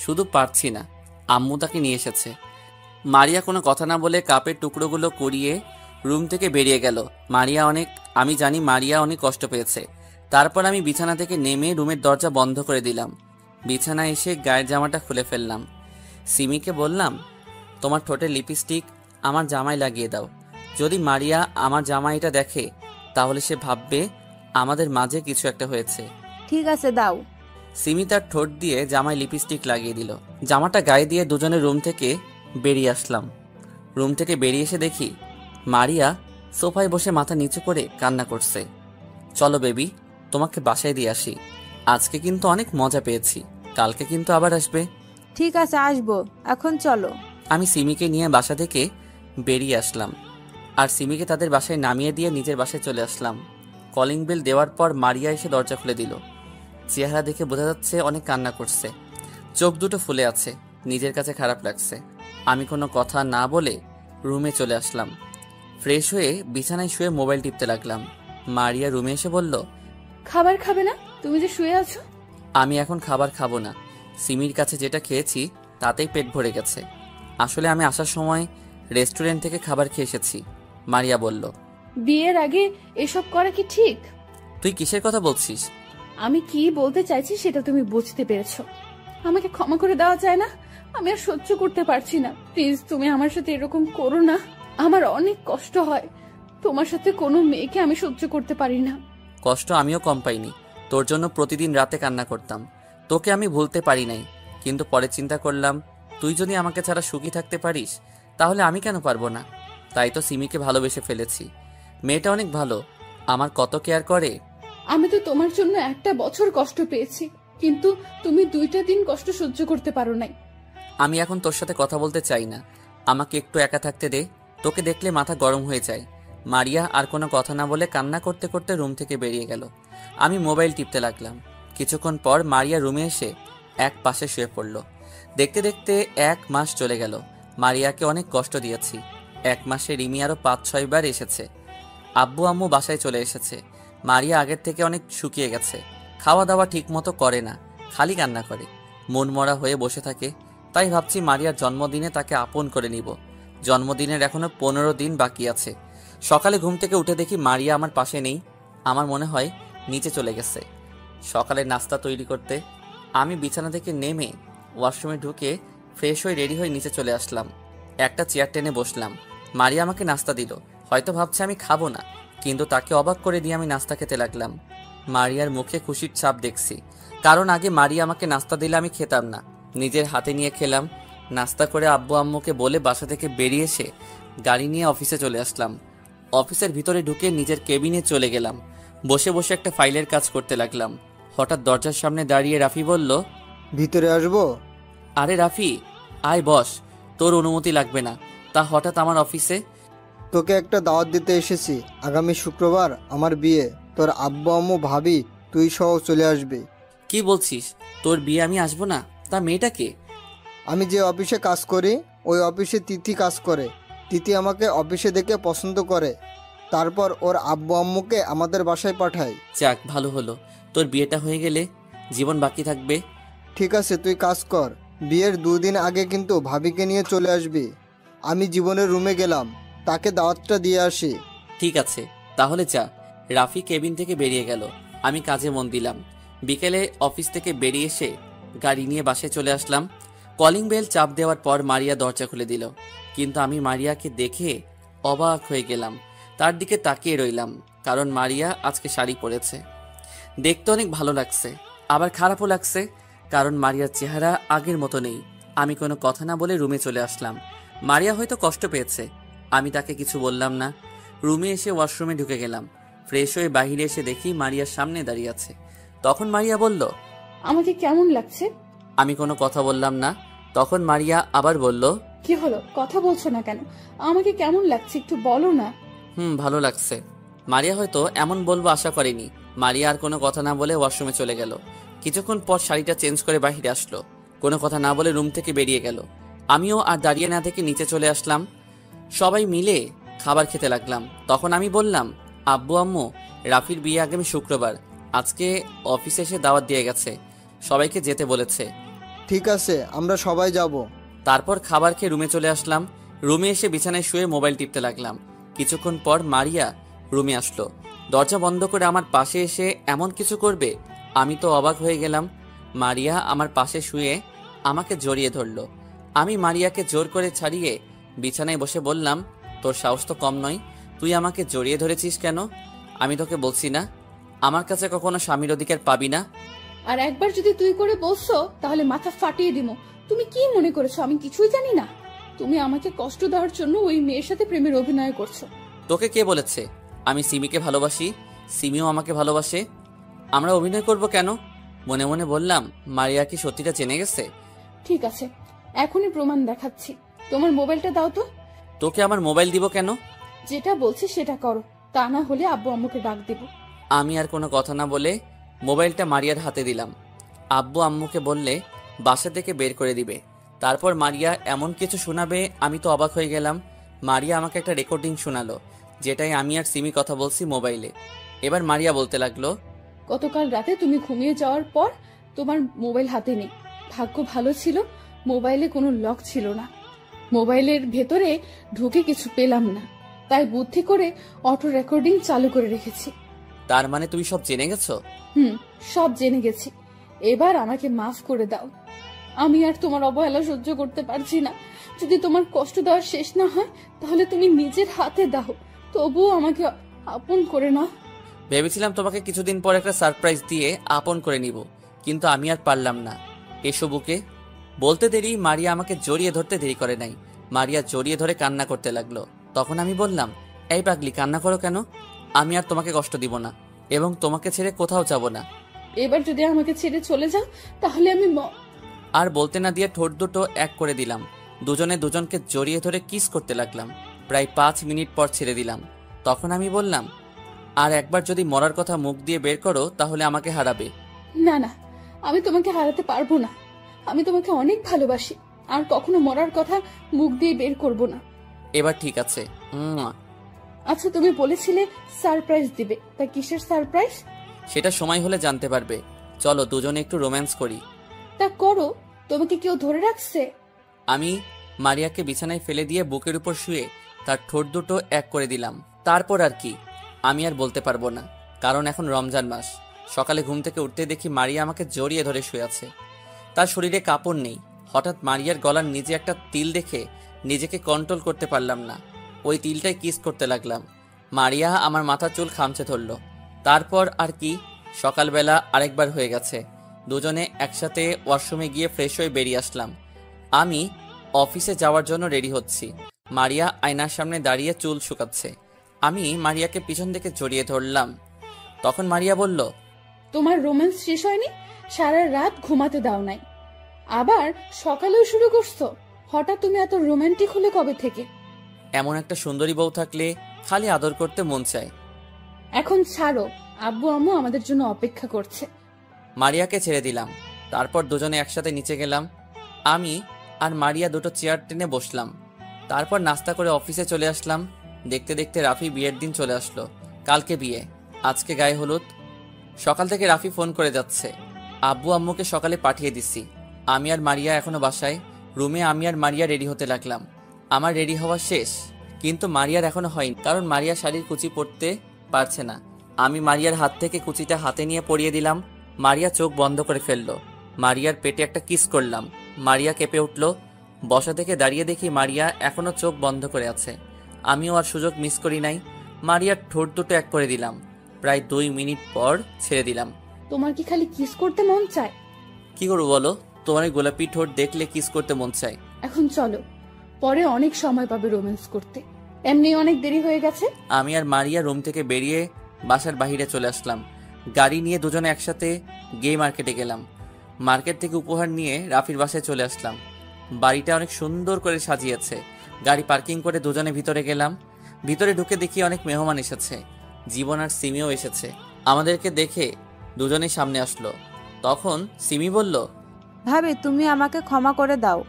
শুধু পারছি না, আম্মু তাকে নিয়ে এসেছে। মারিয়া কোনো কথা না বলে কাপের টুকরোগুলো কুড়িয়ে রুম থেকে বেরিয়ে গেল। আমি জানি মারিয়া অনেক কষ্ট পেয়েছে। তারপর আমি বিছানা থেকে নেমে রুমের দরজা বন্ধ করে দিলাম। বিছানায় এসে গায়ের জামাটা খুলে ফেললাম। সিমিকে বললাম, তোমার ঠোঁটের লিপস্টিক আমার জামায় লাগিয়ে দাও। যদি মারিয়া আমার জামাইটা দেখে তাহলে সে ভাববে আমাদের মাঝে কিছু একটা হয়েছে। ঠিক আছে, দাও। সিমি তার ঠোঁট দিয়ে জামায় লিপস্টিক লাগিয়ে দিল। জামাটা গায়ে দিয়ে দুজনের রুম থেকে বেরিয়ে আসলাম। রুম থেকে বেরিয়ে এসে দেখি মারিয়া সোফায় বসে মাথা নিচু করে কান্না করছে। চলো বেবি, তোমাকে বাসায় দিয়ে আসি। আজকে কিন্তু অনেক মজা পেয়েছি, কালকে কিন্তু আবার আসবে। ঠিক আছে, আসবো। এখন চলো। আমি সিমিকে নিয়ে বাসা থেকে বেরিয়ে আসলাম আর সিমিকে তাদের বাসায় নামিয়ে দিয়ে নিজের বাসায় চলে আসলাম। কলিং বেল দেওয়ার পর মারিয়া এসে দরজা খুলে দিল। চেহারা দেখে বোঝা যাচ্ছে অনেক কান্না করছে, চোখ দুটো ফুলে আছে, নিজের কাছে খারাপ লাগছে। আমি কোনো কথা না বলে রুমে চলে আসলাম। ফ্রেশ হয়ে বিছানায় শুয়ে মোবাইল টিপতে লাগলাম। মারিয়া রুমে এসে বলল, খাবার খাবে না? তুমি যে শুয়ে আছো। আমি এখন খাবার খাবো না, সিমির কাছে যেটা খেয়েছি তাতেই পেট ভরে গেছে। আসলে আমি আসার সময় রেস্টুরেন্ট থেকে খাবার খেয়ে এসেছি। মারিয়া বলল, বিয়ের আগে এসব করা কি ঠিক? তুই কিসের কথা বলছিস? আমি কি বলতে চাইছি সেটা তুমি বুঝতে পেরেছো। আমাকে ক্ষমা করে দেওয়া যায় না? আমি আর সহ্য করতে পারছি না। প্লিজ, তুমি আমার সাথে এরকম করো না। আমার অনেক কষ্ট হয়। তোমার সাথে কোনো মেয়েকে আমি সহ্য করতে পারি না। কষ্ট আমিও কম পাইনি। তোর জন্য প্রতিদিন রাতে কান্না করতাম, তোকে আমি ভুলতে পারি নাই। কিন্তু পরে চিন্তা করলাম, তুই যদি আমাকে ছাড়া সুখী থাকতে পারিস তাহলে আমি কেন পারবো না। তাই তো সিমিকে ভালোবেসে ফেলেছি। মেয়েটা অনেক ভালো, আমার কত কেয়ার করে। আমি তো তোমার জন্য একটা বছর কষ্ট পেয়েছি, কিন্তু তুমি 2টা দিন কষ্ট সহ্য করতে পারো নাই। আমি এখন তোর সাথে কথা বলতে চাই না, আমাকে একটু একা থাকতে দে। তোকে দেখলে মাথা গরম হয়ে যায়। মারিয়া আর কোনো কথা না বলে কান্না করতে করতে রুম থেকে বেরিয়ে গেল। আমি মোবাইল টিপতে লাগলাম। কিছুক্ষণ পর মারিয়া রুমে এসে এক পাশে শুয়ে পড়ল। দেখতে দেখতে 1 মাস চলে গেল। মারিয়াকে অনেক কষ্ট দিয়েছি। 1 মাসে রিমি আরো 5-6 বার এসেছে। আব্বু আম্মু বাসায় চলে এসেছে। মারিয়া আগের থেকে অনেক শুকিয়ে গেছে। খাওয়া দাওয়া ঠিক মতো করে না, খালি কান্না করে, মন মরা হয়ে বসে থাকে। তাই ভাবছি মারিয়ার জন্মদিনে তাকে আপন করে নিব। জন্মদিনের এখনো 15 দিন বাকি আছে। সকালে ঘুম থেকে উঠে দেখি মারিয়া আমার পাশে নেই। আমার মনে হয় নিচে চলে গেছে সকালের নাস্তা তৈরি করতে। আমি বিছানা থেকে নেমে ওয়াশরুমে ঢুকে ফ্রেশ হয়ে রেডি হয়ে নিচে চলে আসলাম। একটা চেয়ার টেনে বসলাম। মারিয়া আমাকে নাস্তা দিল। হয়তো ভাবছে আমি খাবো না, কিন্তু তাকে অবাক করে দিয়ে আমি নাস্তা খেতে লাগলাম। মারিয়ার মুখে খুশির ছাপ দেখছি, কারণ আগে মারিয়া আমাকে নাস্তা দিলে আমি খেতাম না, নিজের হাতে নিয়ে খেলাম। নাস্তা করে আব্বু আম্মুকে বলে বাসা থেকে বেরিয়ে এসে গাড়ি নিয়ে অফিসে চলে আসলাম। অফিসের ভিতরে ঢুকে নিজের কেবিনে চলে গেলাম। বসে বসে একটা ফাইলের কাজ করতে লাগলাম। হঠাৎ দরজার সামনে দাঁড়িয়ে রাফি বলল, ভিতরে আসবো? আরে রাফি, আয় বস, তোর অনুমতি লাগবে না। তা হঠাৎ আমার অফিসে? তোকে একটা দাওয়াত দিতে এসেছি। আগামী শুক্রবার আমার বিয়ে। তোর আব্বু আম্মু ভাবি তুই সহ চলে আসবি। কি বলছিস? তোর বিয়ে আমি আসবো না? তা মেয়েটা কে? আমি যে অফিসে কাজ করি ওই অফিসে তিথি কাজ করে। তিথি আমাকে অফিসে দেখে পছন্দ করে, তারপর ওর আব্বু আম্মুকে আমাদের বাসায় পাঠায়। যাক, ভালো হলো। তোর বিয়েটা হয়ে গেলে জীবন বাকি থাকবে। ঠিক আছে, তুই কাজ কর, বিয়ের 2 দিন আগে কিন্তু ভাবিকে নিয়ে চলে আসবি। আমি জীবনের রুমে গেলাম, তাকে দাওয়াতটা দিয়ে আসি। ঠিক আছে, তাহলে যা। রাফি কেবিন থেকে বেরিয়ে গেল। আমি কাজে মন দিলাম। বিকেলে অফিস থেকে বেরিয়ে এসে গাড়ি নিয়ে বাসায় চলে আসলাম। কলিং বেল চাপ দেওয়ার পর মারিয়া দরজা খুলে দিল, কিন্তু আমি মারিয়াকে দেখে অবাক হয়ে গেলাম। তার দিকে তাকিয়ে রইলাম, কারণ মারিয়া আজকে শাড়ি পরেছে। দেখতে অনেক ভালো লাগছে, আবার খারাপও লাগছে, কারণ মারিয়ার চেহারা আগের মতো নেই। আমি কোনো কথা না বলে রুমে চলে আসলাম। মারিয়া হয়তো কষ্ট পেয়েছে, আমি তাকে কিছু বললাম না। রুমে এসে ওয়াশরুমে ঢুকে গেলাম। ফ্রেশ হয়ে বাইরে এসে দেখি মারিয়ার সামনে দাঁড়িয়ে আছে। তখন মারিয়া বলল, আমাকে কেমন লাগছে? আমি কোনো কথা বললাম না। তখন মারিয়া আবার বলল, কি হলো, কথা বলছো না কেন? আমাকে কেমন লাগছে একটু বলো না। ভালো লাগছে। মারিয়া হয়তো এমন বলবো আশা করেনি। মারিয়া আর কোনো কথা না বলে ওয়াশরুমে চলে গেল। কিছুক্ষণ পর শাড়িটা চেঞ্জ করে বাইরে আসলো। কোনো কথা না বলে রুম থেকে বেরিয়ে গেল। আমিও আর দাঁড়িয়ে না থেকে নিচে চলে আসলাম। সবাই মিলে খাবার খেতে লাগলাম। তখন আমি বললাম, আব্বু আম্মু, রাফির বিয়ে আগামী শুক্রবার। আজকে অফিসে এসে দাওয়াত দিয়ে গেছে, সবাইকে যেতে বলেছে। ঠিক আছে, আমরা সবাই যাব। তারপর খাবার খেয়ে রুমে চলে আসলাম। রুমে এসে বিছানায় শুয়ে মোবাইল টিপতে লাগলাম। কিছুক্ষণ পর মারিয়া রুমে আসলো। দরজা বন্ধ করে আমার পাশে এসে এমন কিছু করবে, আমি তো অবাক হয়ে গেলাম। মারিয়া আমার পাশে শুয়ে আমাকে জড়িয়ে ধরলো। আমি মারিয়াকে জোর করে ছাড়িয়ে বিছানায় বসে বললাম, তোর সাহস তো কম নয়, তুই আমাকে জড়িয়ে ধরেছিস কেন? আমি তোকে বলছি না আমার কাছে কখনো স্বামীর অধিকার পাবি না? আর একবার যদি তুই করে বলছো তাহলে মাথা ফাটিয়ে দিমো। তুমি কি মনে করেছো আমি কিছুই জানি না? তুমি আমাকে কষ্ট দেওয়ার জন্য ওই মেয়ের সাথে প্রেমের অভিনয় করছো। তোকে কে বলেছে আমি সিমিকে ভালোবাসি? সিমিও আমাকে ভালোবাসে। আমরা অভিনয় করব কেন? মনে মনে বললাম, মারিয়া কি সত্যিটা জেনে গেছে? ঠিক আছে, এখনই প্রমাণ দেখাচ্ছি। তোমার মোবাইলটা দাও তো। তোকে আমার মোবাইল দিব কেন? যেটা বলছি সেটা করো, তা না হলে আব্বু আম্মুকে ডাক দেব। আমি আর কোনো কথা না বলে মোবাইলটা মারিয়ার হাতে দিলাম। আব্বু আম্মুকে বললে বাসা থেকে বের করে দিবে। তারপর মারিয়া এমন কিছু শোনাবে, আমি তো অবাক হয়ে গেলাম। মারিয়া আমাকে একটা রেকর্ডিং শোনালো, যেটাই আমি আর সিমি কথা বলছি মোবাইলে। এবার মারিয়া বলতে লাগলো, গতকাল রাতে তুমি ঘুমিয়ে যাওয়ার পর তোমার মোবাইল হাতে নেই। ভাগ্য ভালো ছিল, মোবাইলে কোনো লক ছিল না। মোবাইলের ভেতরে ঢুকে কিছু পেলাম না, তাই বুদ্ধি করে অটো রেকর্ডিং চালু করে রেখেছি। তার মানে তুমি সব জেনে গেছো? সব জেনে গেছি। এবার আমাকে মাফ করে দাও। আমি আর তোমার অবহেলা সহ্য করতে পারছি না। যদি তোমার কষ্ট দেওয়ার শেষ না হয় তাহলে তুমি নিজের হাতে দাও, তবুও আমাকে আপন করে নাও। ভেবেছিলাম তোমাকে কিছুদিন পর একটা সারপ্রাইজ দিয়ে আপন করে নিব, কিন্তু আমি আর পারলাম না। এসো বুকে। বলতে দেরি মারিয়া আমাকে জড়িয়ে ধরতে দেরি করে নাই। মারিয়া জড়িয়ে ধরে কান্না করতে লাগলো। তখন আমি বললাম, এই পাগলি, কান্না করো কেন? আমি আর তোমাকে কষ্ট দিব না এবং তোমাকে ছেড়ে কোথাও যাব না। এবার যদি আমাকে ছেড়ে চলে যাও তাহলে আমি আর বলতে না দিয়ে ঠোঁট দুটো এক করে দিলাম। দুজনে দুজনকে জড়িয়ে ধরে কিস করতে লাগলাম। প্রায় 5 মিনিট পর ছেড়ে দিলাম। তখন আমি বললাম, আর একবার যদি মরার কথা মুখ দিয়ে বের করো তাহলে আমাকে হারাবে। না না, আমি তোমাকে হারাতে পারবো না। আমি তোমাকে অনেক ভালোবাসি, আর কখনো মরার কথা মুখ দিয়ে বের করব না। এবার ঠিক আছে। আচ্ছা, তুমি বলেছিলে সারপ্রাইজ দিবে, তা কিসের সারপ্রাইজ? সেটা সময় হলে জানতে পারবে। চলো দুজনে একটু রোম্যান্স করি। তা করো। তোমাকে কেউ ধরে রাখছে? আমি মারিয়াকে বিছানায় ফেলে দিয়ে বুকের উপর শুয়ে তার ঠোঁট দুটো এক করে দিলাম। তারপর আর কি আমি আর বলতে পারবো না, কারণ এখন রমজান মাস। সকালে ঘুম থেকে উঠতে দেখি মারিয়া আমাকে জড়িয়ে ধরে শুয়ে আছে। তার শরীরে কাপড় নেই। হঠাৎ মারিয়ার গলার নিচে একটা তিল দেখে নিজেকে কন্ট্রোল করতে পারলাম না। ওই তিলটাই কিস করতে লাগলাম। মারিয়া আমার মাথার চুল খামচে ধরল। তারপর আর কি, সকালবেলা আরেকবার হয়ে গেছে। দুজনে একসাথে ওয়াশরুমে গিয়ে ফ্রেশ হয়ে বেরিয়ে আসলাম। আমি অফিসে যাওয়ার জন্য রেডি হচ্ছি। মারিয়া আয়নার সামনে দাঁড়িয়ে চুল শুকাচ্ছে। আমি মারিয়াকে পিছন থেকে জড়িয়ে ধরলাম। তখন মারিয়া বলল, তোমার রোম্যান্স শেষ হয়নি? সারা রাত ঘুমাতে দাও নাই, আবার সকালেও শুরু করছো। হঠাৎ তুমি এত রোমান্টিক হলে কবে থেকে? এমন একটা সুন্দরী বউ থাকলে খালি আদর করতে মন চায়। এখন ছাড়ো, আব্বু আম্মু আমাদের জন্য অপেক্ষা করছে। মারিয়াকে ছেড়ে দিলাম। তারপর দুজনে একসাথে নিচে গেলাম। আমি আর মারিয়া দুটো চেয়ার টেনে বসলাম। তারপর নাস্তা করে অফিসে চলে আসলাম। দেখতে দেখতে রাফি বিয়ের দিন চলে আসলো। কালকে বিয়ে, আজকে গায়ে হলুদ। সকাল থেকে রাফি ফোন করে যাচ্ছে। আব্বু আম্মুকে সকালে পাঠিয়ে দিছি। আমি আর মারিয়া এখনো বাসায়। রুমে আমি আর মারিয়া রেডি হতে লাগলাম। আমার রেডি হওয়া শেষ, কিন্তু মারিয়ার এখনো হয়নি, কারণ মারিয়া শাড়ির কুচি পরতে পারছে না। আমি মারিয়ার হাত থেকে কুচিটা হাতে নিয়ে পরিয়ে দিলাম। মারিয়া চোখ বন্ধ করে ফেললো। মারিয়ার পেটে একটা কিস করলাম। মারিয়া কেঁপে উঠল। বসা থেকে দাঁড়িয়ে দেখি মারিয়া এখনো চোখ বন্ধ করে আছে। আমিও আর সুযোগ মিস করি নাই। মারিয়ার ঠোঁট দুটো এক করে দিলাম। প্রায় 2 মিনিট পর ছেড়ে দিলাম। তোমার কি খালি কিস করতে মন চায়? কি করবো বলো, তোমার এই গোলাপি ঠোঁট দেখলে কিস করতে মন চায়। এখন চলো, পরে অনেক সময় পাবে রোম্যান্স করতে, এমনি অনেক দেরি হয়ে গেছে। আমি আর মারিয়া রুম থেকে বেরিয়ে বাসার বাইরে চলে আসলাম। গাড়ি নিয়ে দুজনে একসাথে গে মার্কেটে গেলাম। মার্কেট থেকে উপহার নিয়ে রাফির বাসায় চলে আসলাম। বাড়িটা অনেক সুন্দর করে সাজিয়েছে। গাড়ি পার্কিং করে দুজনে ভিতরে গেলাম। ভিতরে ঢুকে দেখি অনেক মেহমান এসেছে। জীবন আর সিমিও এসেছে। আমাদেরকে দেখে দুজনেই সামনে আসলো। তখন সিমি বলল, ভাবি তুমি আমাকে ক্ষমা করে দাও,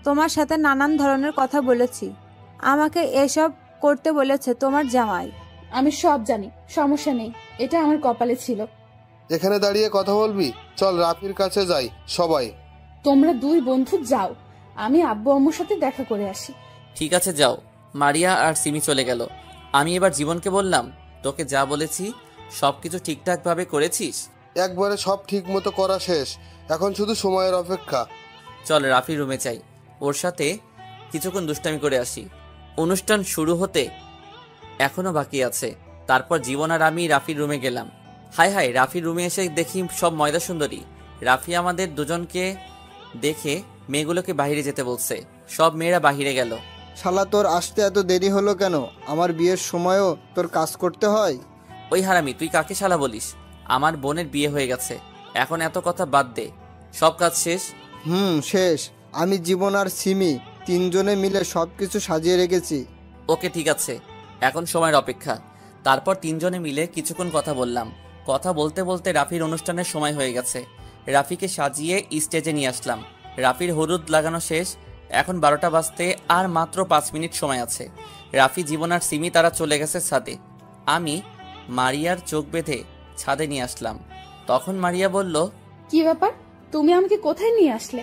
তোমার সাথে নানান ধরনের কথা বলেছি। আমাকে এসব করতে বলেছে তোমার জামাই। আমি সব জানি, সমস্যা নেই, এটা আমার কপালে ছিল। এখানে দাঁড়িয়ে কথা বলবি? চল রাফির কাছে যাই সবাই। তোমরা 2 বন্ধু যাও, আমি আব্বু আম্মুর সাথে দেখা করে আসি। ঠিক আছে যাও। মারিয়া আর সিমি চলে গেল। আমি এবার জীবনকে বললাম, তোকে যা বলেছি সবকিছু ঠিকঠাক ভাবে করেছিস? একবারে সব ঠিক মতো করা শেষ, এখন শুধু সময়ের অপেক্ষা। চল রাফি রুমে চাই, ওর সাথে কিছুক্ষণ দুষ্টামি করে আসি। অনুষ্ঠান শুরু হতে এখনো বাকি আছে। তারপর জীবন আর আমি রাফির রুমে গেলাম। হাই হাই, রাফির রুমে এসে দেখি সব ময়দা সুন্দরী। রাফি আমাদের দুজনকে দেখে মেয়েগুলোকে বাইরে যেতে বলছে। সব মেয়েরা বাইরে গেল। শালা তোর আসতে এত দেরি হলো কেন? আমার বিয়ের সময়ও তোর কাজ করতে হয়? ওই হারামি, তুই কাকে শালা বলিস? আমার বোনের বিয়ে হয়ে গেছে, এখন এত কথা বাদ দে। সব কাজ শেষ। শেষ। আমি জীবন আর সিমি 3 জনে মিলে সবকিছু সাজিয়ে রেখেছি। ওকে ঠিক আছে, এখন সময়ের অপেক্ষা। তারপর 3 জনে মিলে কিছুক্ষণ কথা বললাম। কথা বলতে বলতে রাফির অনুষ্ঠানের সময় হয়ে গেছে। রাফিকে সাজিয়ে স্টেজে নিয়ে আসলাম। রাফির হলুদ লাগানো শেষ। এখন 12টা বাজতে আর মাত্র 5 মিনিট সময় আছে। রাফি, জীবন আর সিমি তারা চলে গেছে ছাদে। আমি মারিয়ার চোখ বেঁধে ছাদে নিয়ে আসলাম। তখন মারিয়া বলল, কি ব্যাপার, তুমি আমাকে কোথায় নিয়ে আসলে?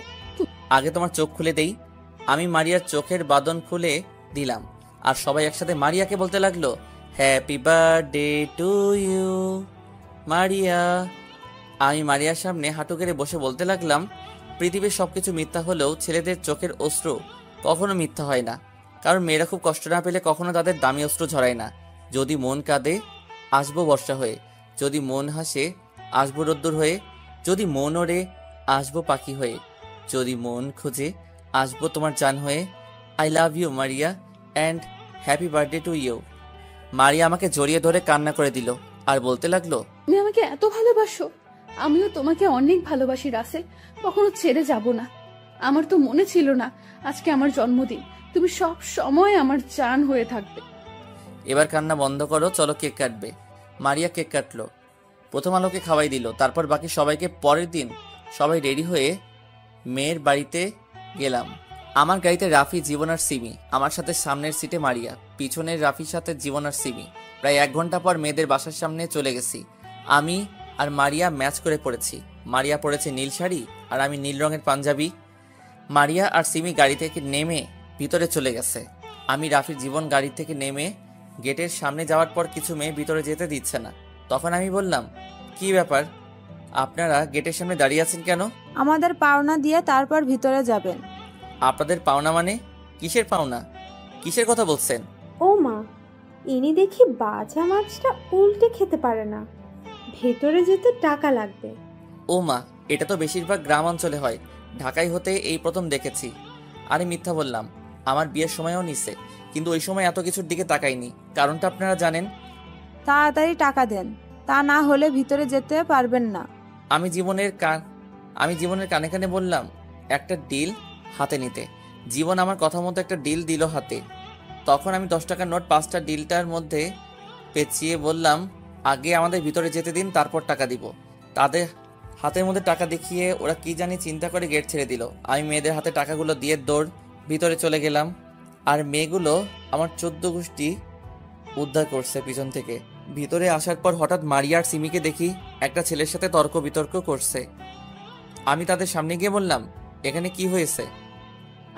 আগে তোমার চোখ খুলে দেই। আমি মারিয়ার চোখের বাঁধন খুলে দিলাম। আর সবাই একসাথে মারিয়াকে বলতে লাগলো, happy birthday to you Maria. আমি মারিয়ার সামনে হাঁটু গেড়ে বসে বলতে লাগলাম, পৃথিবীর সবকিছু মিথ্যা হলেও ছেলেদের চোখের অশ্রু কখনো মিথ্যা হয় না। কারণ মেয়েরা খুব কষ্ট না পেলে কখনো তাদের দামি অস্ত্র ঝরায় না। যদি মন কাঁদে আসবো বর্ষা হয়ে, যদি মন হাসে আসবো রোদ্দুর হয়ে, যদি মন ওড়ে আসবো পাখি হয়ে, যদি মন খোঁজে আসবো তোমার জান হয়ে। I love you Maria and happy birthday to you. Maria আমাকে জড়িয়ে ধরে কান্না করে দিল আর বলতে লাগলো, তুমি আমাকে এত ভালোবাসো? আমিও তোমাকে অনেক ভালোবাসি রাসেল, কখনো ছেড়ে যাব না। আমার তো মনে ছিল না আজকে আমার জন্মদিন, তুমি সব সময় আমার জান হয়ে থাকবে। এবার কান্না বন্ধ করো, চলো কেক কাটবে। মারিয়া কেক কাটলো, প্রথম আলোকে খাওয়াই দিল। তারপর বাকি সবাইকে। পরের দিন সবাই রেডি হয়ে মেয়ের বাড়িতে গেলাম। আমার গাড়িতে রাফি, জীবন আর সিমি, আমার সাথে সামনের সিটে মারিয়া, পিছনের রাফির সাথে জীবন আর সিমি। প্রায় 1 ঘন্টা পর মেয়েদের বাসার সামনে চলে গেছি। আমি আর মারিয়া ম্যাচ করে পড়েছি। মারিয়া পরেছে নীল শাড়ি আর আমি নীল রঙের পাঞ্জাবি। মারিয়া আর সিমি গাড়ি থেকে নেমে ভিতরে চলে গেছে। আমি, রাফির, জীবন গাড়ি থেকে নেমে গেটের সামনে যাওয়ার পর কিছু মেয়ে ভিতরে যেতে দিচ্ছে না। তখন আমি বললাম, কি ব্যাপার, আপনারা গেটের সামনে দাঁড়িয়ে আছেন কেন? আমাদের পাওনা দিয়ে তারপর ভিতরে যাবেন। আপনাদের পাওনা মানে? কিসের পাওনা? কিসের কথা বলছেন? ও মা, ইনি দেখি বাজা মাছটা উল্টে খেতে পারে না, ভেতরে যেতে টাকা লাগবে। ও মা, এটা তো বেশিরভাগ গ্রাম অঞ্চলে হয়, ঢাকায় হতে এই প্রথম দেখেছি। আরে মিথ্যা বললাম, আমার বিয়ের সময়ও নিছে, কিন্তু ওই সময় এত কিছুর দিকে তাকাইনি। কারণটা আপনারা জানেন। তাড়াতাড়ি টাকা দেন, তা না হলে ভিতরে যেতে পারবেন না। আমি জীবনের কানে কানে বললাম একটা ডিল হাতে নিতে। জীবন আমার কথা মতো একটা ডিল দিল হাতে। তখন আমি 10 টাকার নোট 5টা ডিলটার মধ্যে পেঁচিয়ে বললাম, আগে আমাদের ভিতরে যেতে দিন, তারপর টাকা দিব। তাদের হাতের মধ্যে টাকা দেখিয়ে ওরা কি জানি চিন্তা করে গেট ছেড়ে দিল। আমি মেয়েদের হাতে টাকাগুলো দিয়ে দৌড় ভিতরে চলে গেলাম। আর মেয়েগুলো আমার 14 গোষ্ঠী উদ্ধার করছে পিছন থেকে। ভিতরে আসার পর হঠাৎ মারিয়া আর সিমিকে দেখি একটা ছেলের সাথে তর্ক বিতর্ক করছে। আমি তাদের সামনে গিয়ে বললাম, এখানে কি হয়েছে?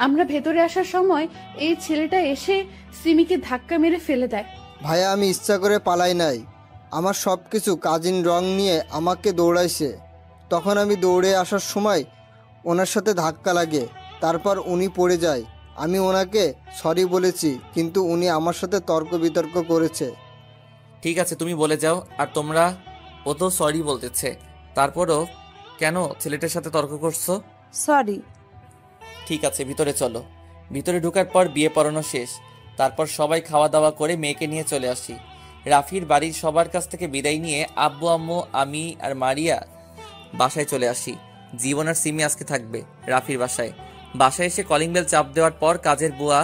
আমরা ভেতরে আসার সময় এই ছেলেটা এসে সিমিকে ধাক্কা মেরে ফেলে দেয়। ভাইয়া, আমি ইচ্ছা করে পালাই নাই। আমার সব কিছু কাজিন রং নিয়ে আমাকে দৌড়াইছে। তখন আমি দৌড়ে আসার সময় ওনার সাথে ধাক্কা লাগে, তারপর উনি পড়ে যায়। আমি ওনাকে সরি বলেছি, কিন্তু উনি আমার সাথে তর্ক বিতর্ক করেছে। ঠিক আছে, তুমি বলে যাও। আর তোমরা, ও তো সরি বলতেছে, তারপরও কেন ছেলেটার সাথে তর্ক করছো? সরি। ঠিক আছে, ভিতরে চলো। ভিতরে ঢোকার পর বিয়ে পড়ানো শেষ। তারপর সবাই খাওয়া দাওয়া করে মেয়েকে নিয়ে চলে আসি। রাফির বাড়ির সবার কাছ থেকে বিদায় নিয়ে আব্বু আম্মু আমি আর মারিয়া বাসায় চলে আসি। জীবন আর সিমি আজকে থাকবে রাফির বাসায়। বাসায় এসে কলিং বেল চাপ দেওয়ার পর কাজের বুয়া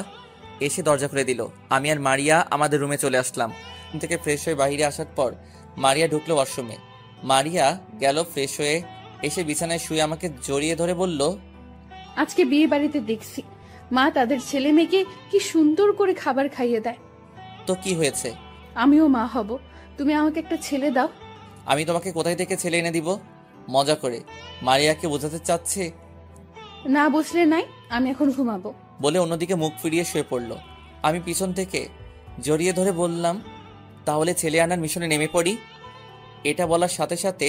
এসে দরজা খুলে দিল। আমি আর মারিয়া আমাদের রুমে চলে আসলাম। রুম থেকে ফ্রেশ হয়ে বাইরে আসার পর মারিয়া ঢুকলো ওয়াশরুমে। মারিয়া গেল ফ্রেশ হয়ে এসে বিছানায় শুয়ে আমাকে জড়িয়ে ধরে বলল, আজকে বিয়ে বাড়িতে দেখছি মা তাদের ছেলে মেয়েকে কি সুন্দর করে খাবার খাইয়ে দেয়। তো কি হয়েছে? আমিও মা হব, তুমি আমাকে একটা ছেলে দাও। আমি তোমাকে কোথায় থেকে ছেলে এনে দিব? মজা করে মারিয়াকে বোঝাতে চাচ্ছে। না বুঝলে নাই, আমি এখন ঘুমাবো বলে অন্যদিকে মুখ ফিরিয়ে শুয়ে পড়ল। আমি পিছন থেকে জড়িয়ে ধরে বললাম, তাহলে ছেলে আনার মিশনে নেমে পড়ি। এটা বলার সাথে সাথে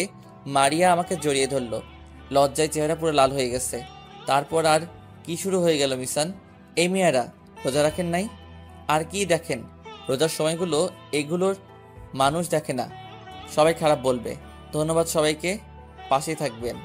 মারিয়া আমাকে জড়িয়ে ধরল। লজ্জায় চেহারা পুরো লাল হয়ে গেছে। তারপর আর কি শুরু হয়ে গেল মিশন। এই মেয়েরা রোজা রাখেন নাই? আর কি দেখেন, রোজার সময়গুলো এগুলোর মানুষ দেখে না। সবাই খারাপ বলবে। ধন্যবাদ সবাইকে, পাশেই থাকবেন।